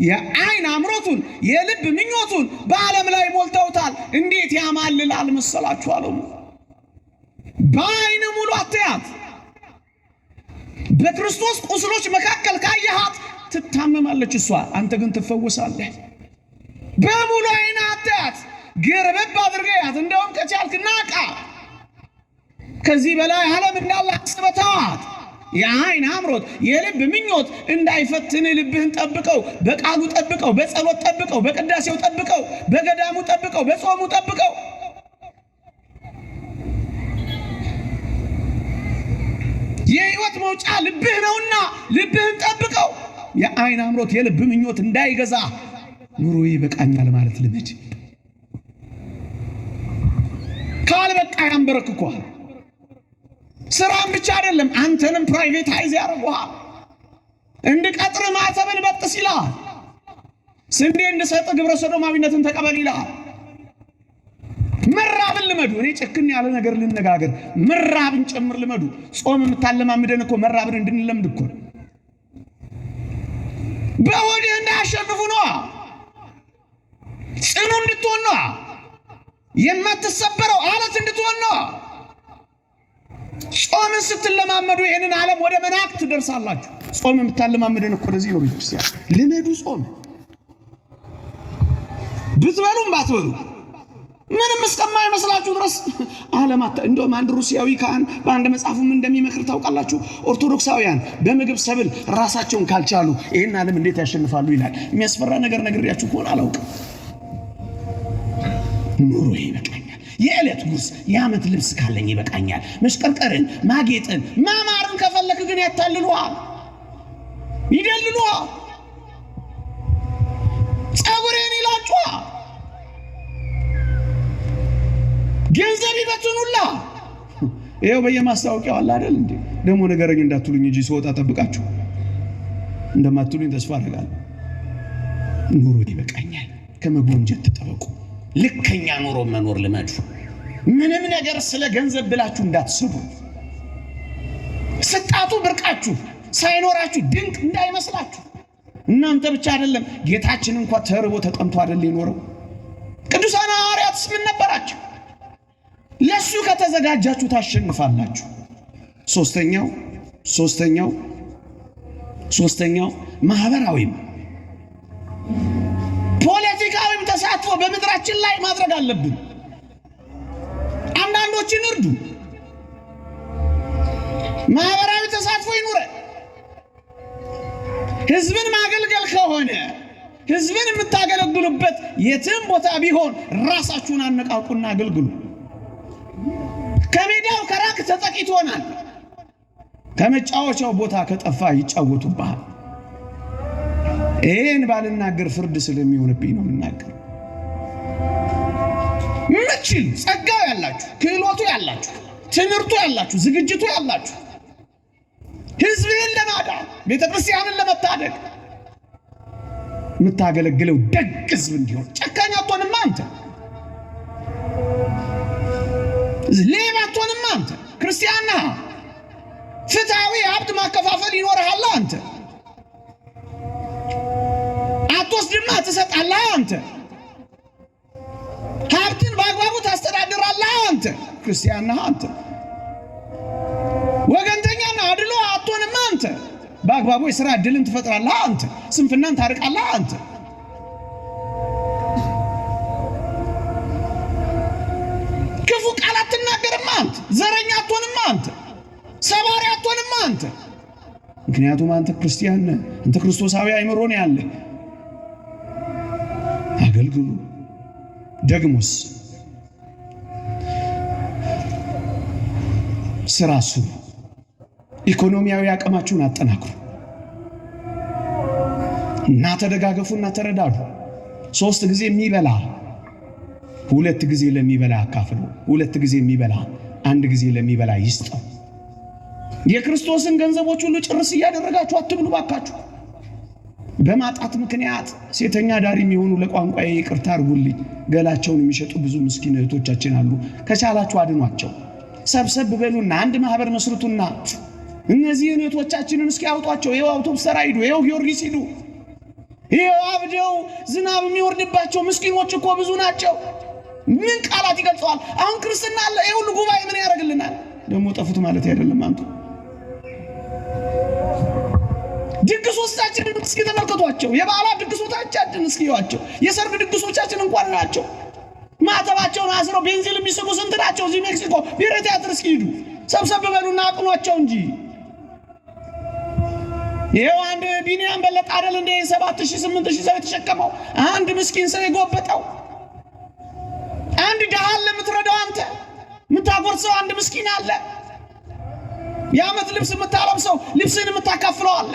የዓይን አምሮቱን የልብ ምኞቱን በዓለም ላይ ሞልተውታል። እንዴት ያማልላል መሰላችሁ ዓለሙ። በዓይን ሙሉ አትያት። በክርስቶስ ቁስሎች መካከል ካየሃት ትታመማለች እሷ፣ አንተ ግን ትፈወሳለህ። በሙሉ ዓይን አትያት፣ ገረበብ አድርገያት። እንደውም ከቻልክ ናቃ። ከዚህ በላይ ዓለም እንዳለ አስበተዋት። የዓይን አምሮት የልብ ምኞት እንዳይፈትን ልብህን ጠብቀው። በቃሉ ጠብቀው፣ በጸሎት ጠብቀው፣ በቅዳሴው ጠብቀው፣ በገዳሙ ጠብቀው፣ በጾሙ ጠብቀው። የሕይወት መውጫ ልብህ ነውና ልብህን ጠብቀው። የዓይን አምሮት የልብ ምኞት እንዳይገዛ ኑሮዬ ይበቃኛል ማለት ልመድ። ካልበቃ ያንበረክኳል። ስራም ብቻ አይደለም፣ አንተንም ፕራይቬታይዝ ያደርጉሃል። እንድቀጥር ማተብን በጥስ ይልሃል። ስንዴ እንድሰጥ ግብረ ሰዶማዊነትን ተቀበል ይልሃል። መራብን ልመዱ። እኔ ጨክን ያለ ነገር ልነጋገር፣ መራብን ጨምር ልመዱ። ጾም የምታለማምደን እኮ መራብን እንድንለምድ እኮ። በሆድህ እንዳያሸንፉ ነዋ። ጽኑ እንድትሆን ነዋ። የማትሰበረው አለት እንድትሆን ነዋ። ጾምን ስትለማመዱ ይሄንን ዓለም ወደ መናቅ ትደርሳላችሁ። ጾም የምታለማመደን እኮ ለዚህ ነው። ቤተክርስቲያን ልመዱ ጾም ብትበሉም ባትበሉ ምንም እስከማይመስላችሁ ድረስ ዓለማት እንደውም አንድ ሩሲያዊ ካህን በአንድ መጽሐፉም እንደሚመክር ታውቃላችሁ። ኦርቶዶክሳውያን በምግብ ሰብል ራሳቸውን ካልቻሉ ይሄን ዓለም እንዴት ያሸንፋሉ ይላል። የሚያስፈራ ነገር ነግሬያችሁ ከሆነ አላውቅም። ኑሮ ይበቃኛል፣ የዕለት ጉርስ የዓመት ልብስ ካለኝ ይበቃኛል። መሽቀርቀርን፣ ማጌጥን፣ ማማርን ከፈለክ ግን ያታልሉሃል፣ ይደልሉሃል፣ ጸጉሬን ይላችኋል፣ ገንዘብ ይበትኑላ። ይሄው በየማስታወቂያው አለ አይደል እንዴ? ደግሞ ነገረኝ እንዳትሉኝ እንጂ ስወጣ ጠብቃችሁ እንደማትሉኝ ተስፋ አደርጋለሁ። ኑሮ ይበቃኛል ከመጎንጀት ተጠበቁ። ልከኛ ኑሮ መኖር ልመዱ። ምንም ነገር ስለ ገንዘብ ብላችሁ እንዳትስቡ። ስጣቱ ብርቃችሁ ሳይኖራችሁ ድንቅ እንዳይመስላችሁ። እናንተ ብቻ አይደለም ጌታችን እንኳን ተርቦ ተጠምቶ አይደል የኖረው? ቅዱሳን ሐዋርያትስ ምን ነበራቸው? ለሱ ከተዘጋጃችሁ ታሸንፋላችሁ። ሶስተኛው ማህበራዊም ፖለቲካዊም ተሳትፎ በምድራችን ላይ ማድረግ አለብን። አንዳንዶችን እርዱ። ማህበራዊ ተሳትፎ ይኑረ። ህዝብን ማገልገል ከሆነ ህዝብን የምታገለግሉበት የትም ቦታ ቢሆን ራሳችሁን አነቃቁና አገልግሉ። ከሜዳው ከራቅ ተጠቂት ሆናል። ከመጫወቻው ቦታ ከጠፋ ይጫወቱብሃል። ይህን ባልናገር ፍርድ ስለሚሆንብኝ ነው የምናገር። ምችል ጸጋው ያላችሁ፣ ክህሎቱ ያላችሁ፣ ትምህርቱ ያላችሁ፣ ዝግጅቱ ያላችሁ ህዝብን ለማዳን ቤተክርስቲያንን ለመታደግ የምታገለግለው ደግ ህዝብ እንዲሆን ጨካኝ አትሆንም አንተ። ሌባ አትሆንም አንተ። ክርስቲያን ነህ። ፍትሃዊ ሀብት ማከፋፈል ይኖርሃል አንተ። አትወስድማ ትሰጣለህ አንተ። ሀብትን በአግባቡ ታስተዳድራለህ አንተ። ክርስቲያን ነህ አንተ። ወገንተኛና አድሎ አትሆንም አንተ። በአግባቡ የሥራ ዕድልን ትፈጥራለህ አንተ። ስንፍናን ታርቃለህ አንተ። ክፉ ቃል አትናገርም አንተ። ዘረኛ አትሆንም አንተ። ሰባሪ አትሆንም አንተ። ምክንያቱም አንተ ክርስቲያን ነህ። አንተ ክርስቶሳዊ አእምሮ ነው ያለህ። አገልግሉ። ደግሞስ ስራ ስሩ። ኢኮኖሚያዊ አቅማችሁን አጠናክሩ እና ተደጋገፉና ተረዳዱ። 3 ጊዜ የሚበላ 2 ጊዜ ለሚበላ አካፍሉ። 2 ጊዜ የሚበላ 1 ጊዜ ለሚበላ ይስጠው። የክርስቶስን ገንዘቦች ሁሉ ጭርስ እያደረጋችሁ አትብሉ ባካችሁ። በማጣት ምክንያት ሴተኛ ዳሪ የሚሆኑ ለቋንቋዬ ይቅርታ አድርጉልኝ፣ ገላቸውን የሚሸጡ ብዙ ምስኪን እህቶቻችን አሉ። ከቻላችሁ አድኗቸው። ሰብሰብ በሉና አንድ ማህበር መስርቱና እነዚህ እህቶቻችንን እስኪ አውጧቸው። ይኸው አውቶቡስ ተራ ሂዱ፣ ይኸው ጊዮርጊስ ሂዱ። ይኸው አብደው ዝናብ የሚወርድባቸው ምስኪኖች እኮ ብዙ ናቸው። ምን ቃላት ይገልጸዋል? አሁን ክርስትና አለ። ይሄ ሁሉ ጉባኤ ምን ያደርግልናል? ደግሞ ጠፉት ማለት አይደለም። አንቱ ድግሶቻችንን እስኪ ተመልከቷቸው። የበዓላት ድግሶቻችንን እስኪ ይዋቸው። የሰርግ ድግሶቻችን እንኳን ናቸው። ማተባቸውን አስረው ቤንዚን የሚስቡ ስንት ናቸው? እዚህ ሜክሲኮ ብሔራዊ ቲያትር እስኪ ሂዱ። ሰብሰብ በሉና አቅኗቸው እንጂ። ይሄው አንድ ቢኒያም በለጠ አይደል እንደ 7000 8000 ሰው የተሸከመው አንድ ምስኪን ሰው የጎበጠው። አንድ ደሃ አለ የምትረዳው አንተ፣ የምታጎርሰው አንድ ምስኪን አለ። የዓመት ልብስ የምታለብሰው ልብስን የምታካፍለው አለ።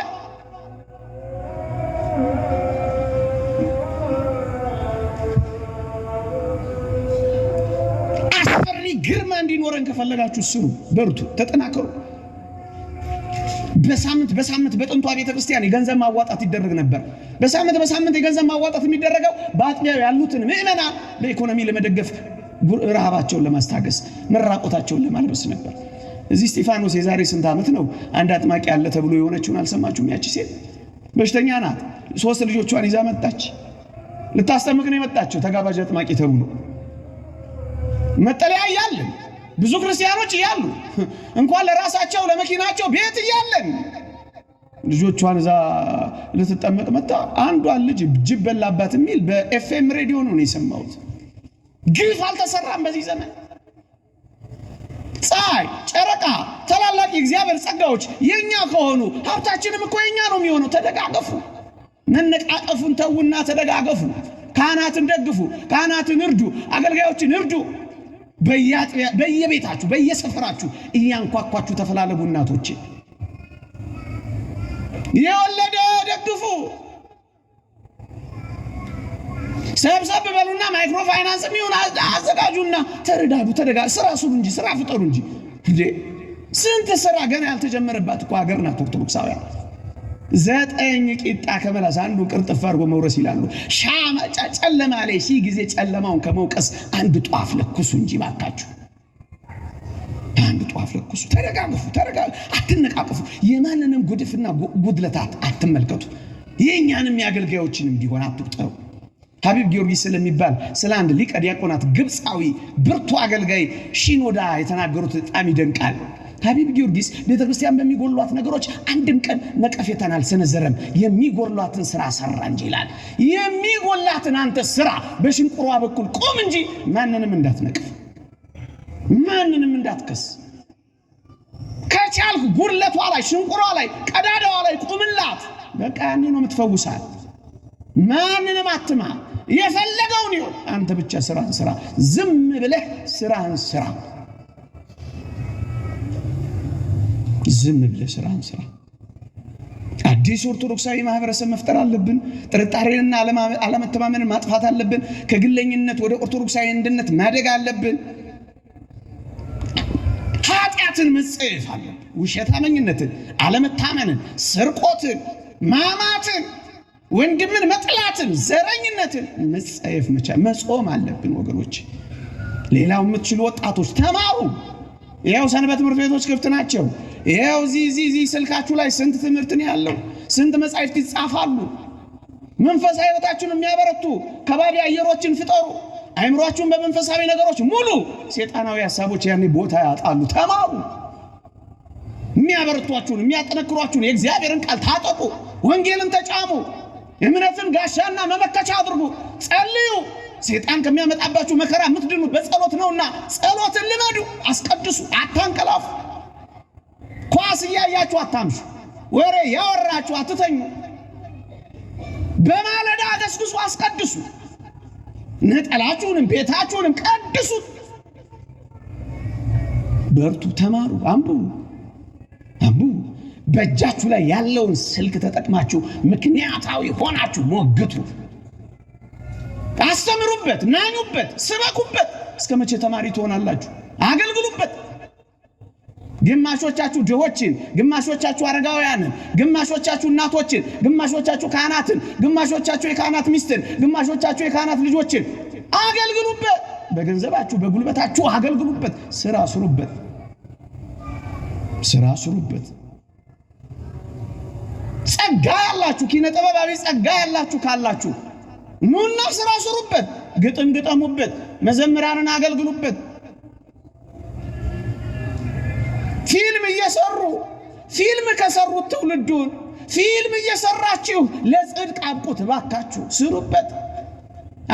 አስፈሪ ግርማ እንዲኖረን ከፈለጋችሁ ስሩ፣ በርቱ፣ ተጠናከሩ። በሳምንት በጥንቷ ቤተክርስቲያን የገንዘብ ማዋጣት ይደረግ ነበር። በሳምንት የገንዘብ ማዋጣት የሚደረገው በአጥቢያው ያሉትን ምዕመናን በኢኮኖሚ ለመደገፍ፣ ረሃባቸውን ለማስታገስ፣ መራቆታቸውን ለማልበስ ነበር። እዚህ እስጢፋኖስ የዛሬ ስንት ዓመት ነው አንድ አጥማቂ ያለ ተብሎ የሆነችውን አልሰማችሁም? ያቺ ሴት በሽተኛ ናት። 3 ልጆቿን ይዛ መጣች። ልታስጠምቅ ነው የመጣችው። ተጋባዥ አጥማቂ ተብሎ መጠለያ ያለን ብዙ ክርስቲያኖች እያሉ እንኳን ለራሳቸው ለመኪናቸው ቤት እያለን ልጆቿን እዛ ልትጠመቅ መጣ። አንዷን ልጅ ጅብ በላባት የሚል በኤፍኤም ሬዲዮ ነው የሰማሁት። ግፍ አልተሰራም በዚህ ዘመን። ፀሐይ፣ ጨረቃ፣ ታላላቅ የእግዚአብሔር ጸጋዎች የኛ ከሆኑ ሀብታችንም እኮ የኛ ነው የሚሆነው። ተደጋገፉ። መነቃቀፉን ተውና ተደጋገፉ። ካህናትን ደግፉ፣ ካህናትን እርዱ፣ አገልጋዮችን እርዱ። በየቤታችሁ በየሰፈራችሁ እያንኳኳችሁ ተፈላለጉ። እናቶች የወለደ ደግፉ። ሰብሰብ በሉና ማይክሮ ፋይናንስ የሚሆን አዘጋጁና ተረዳዱ። ስራ ስሩ እንጂ ስራ ፍጠሩ እንጂ እንዴ! ስንት ስራ ገና ያልተጀመረባት እኮ ሀገር ናት ኦርቶዶክሳውያን። 9 ቂጣ ከመላስ አንዱ ቅርጥፍ አድርጎ መውረስ ይላሉ። ሻማ ጨለማ ላይ ጊዜ ጨለማውን ከመውቀስ አንድ ጧፍ ለኩሱ እንጂ ባካችሁ፣ አንድ ጧፍ ለኩሱ። ተረጋግፉ፣ አትነቃቀፉ። የማንንም ጉድፍና ጉድለታት አትመልከቱ። የኛንም ያገልጋዮችንም ቢሆን አትቁጠሩ። ሀቢብ ጊዮርጊስ ስለሚባል ስለ አንድ ሊቀ ዲያቆናት ግብፃዊ ብርቱ አገልጋይ ሺኖዳ የተናገሩት በጣም ይደንቃል። ሀቢብ ጊዮርጊስ ቤተክርስቲያን በሚጎሏት ነገሮች አንድም ቀን ነቀፌታን አልሰነዘረም። የሚጎሏትን ስራ ሰራ እንጂ ይላል። የሚጎላትን አንተ ስራ፣ በሽንቁሯ በኩል ቁም እንጂ ማንንም እንዳትነቅፍ፣ ማንንም እንዳትከስ። ከቻልክ ጉድለቷ ላይ፣ ሽንቁሯ ላይ፣ ቀዳዳዋ ላይ ቁምላት። በቃ ያኔ ነው የምትፈውሳት። ማንንም አትማ። የፈለገውን ይሁን፣ አንተ ብቻ ስራህን ስራ። ዝም ብለህ ስራህን ስራ። ዝም ብለህ ስራህን ስራ። አዲስ ኦርቶዶክሳዊ ማህበረሰብ መፍጠር አለብን። ጥርጣሬንና አለመተማመንን ማጥፋት አለብን። ከግለኝነት ወደ ኦርቶዶክሳዊ አንድነት ማደግ አለብን። ኃጢአትን መጸየፍ አለብን። ውሸታመኝነትን፣ አለመታመንን፣ ስርቆትን፣ ማማትን፣ ወንድምን መጥላትን፣ ዘረኝነትን መጸየፍ መጾም አለብን ወገኖች። ሌላው የምትችሉ ወጣቶች ተማሩ። ይሄው ሰንበት ትምህርት ቤቶች ክፍት ናቸው። ይሄው እዚህ ስልካችሁ ላይ ስንት ትምህርት ነው ያለው? ስንት መጻሕፍት ይጻፋሉ። መንፈሳዊ ሕይወታችሁን የሚያበረቱ ከባቢ አየሮችን ፍጠሩ። አይምሯችሁን በመንፈሳዊ ነገሮች ሙሉ። ሴጣናዊ ሐሳቦች ያኔ ቦታ ያጣሉ። ተማሩ። የሚያበረቷችሁን የሚያጠነክሯችሁን የእግዚአብሔርን ቃል ታጠቁ። ወንጌልን ተጫሙ። እምነትን ጋሻና መመከቻ አድርጉ። ጸልዩ። ሰይጣን ከሚያመጣባችሁ መከራ የምትድኑት በጸሎት ነውና ጸሎትን ልመዱ። አስቀድሱ። አታንቀላፉ። ኳስ እያያችሁ አታምሹ። ወሬ ያወራችሁ አትተኙ። በማለዳ ገስግሱ። አስቀድሱ። ነጠላችሁንም ቤታችሁንም ቀድሱ። በርቱ። ተማሩ። አንብቡ። በእጃችሁ ላይ ያለውን ስልክ ተጠቅማችሁ ምክንያታዊ ሆናችሁ ሞግቱ። አስተምሩበት፣ ናኙበት፣ ስበኩበት። እስከ መቼ ተማሪ ትሆናላችሁ? አገልግሉበት። ግማሾቻችሁ ድሆችን፣ ግማሾቻችሁ አረጋውያንን፣ ግማሾቻችሁ እናቶችን፣ ግማሾቻችሁ ካህናትን፣ ግማሾቻችሁ የካህናት ሚስትን፣ ግማሾቻችሁ የካህናት ልጆችን አገልግሉበት። በገንዘባችሁ በጉልበታችሁ አገልግሉበት። ስራ ስሩበት። ጸጋ ያላችሁ ኪነ ጥበባዊ ጸጋ ያላችሁ ካላችሁ ኑና ስራ ስሩበት። ግጥም ግጠሙበት። መዘምራንን አገልግሉበት። ፊልም ከሰሩት ትውልዱን ፊልም እየሰራችሁ ለጽድቅ አብቁት። ባካችሁ ስሩበት።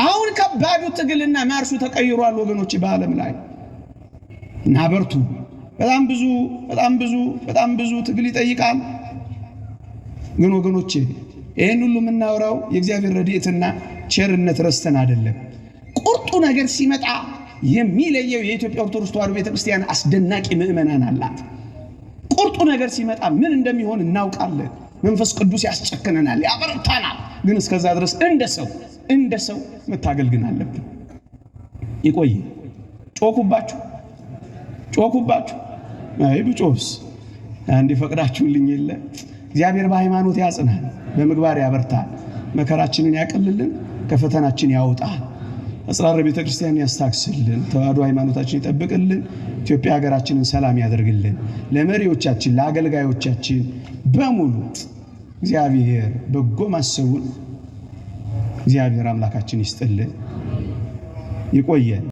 አሁን ከባዱ ትግልና ማርሹ ተቀይሯል ወገኖች በዓለም ላይ እና በርቱ። በጣም ብዙ ትግል ይጠይቃል። ግን ወገኖቼ ይህን ሁሉ የምናወራው የእግዚአብሔር ረድኤትና ቸርነት ረስተን አይደለም። ቁርጡ ነገር ሲመጣ የሚለየው የኢትዮጵያ ኦርቶዶክስ ተዋሕዶ ቤተክርስቲያን አስደናቂ ምእመናን አላት። ቁርጡ ነገር ሲመጣ ምን እንደሚሆን እናውቃለን። መንፈስ ቅዱስ ያስጨክነናል፣ ያበረታናል። ግን እስከዛ ድረስ እንደ ሰው መታገል ግን አለብን። ይቆይ። ጮኩባችሁ። አይ ብጮህስ አንዴ ፈቅዳችሁልኝ የለ። እግዚአብሔር በሃይማኖት ያጽናል፣ በምግባር ያበርታል፣ መከራችንን ያቀልልን፣ ከፈተናችን ያውጣል። አጽራረ ቤተክርስቲያን ያስታክስልን፣ ተዋሕዶ ሃይማኖታችን ይጠብቅልን፣ ኢትዮጵያ ሀገራችንን ሰላም ያደርግልን። ለመሪዎቻችን ለአገልጋዮቻችን በሙሉ እግዚአብሔር በጎ ማሰቡን እግዚአብሔር አምላካችን ይስጥልን። ይቆየን።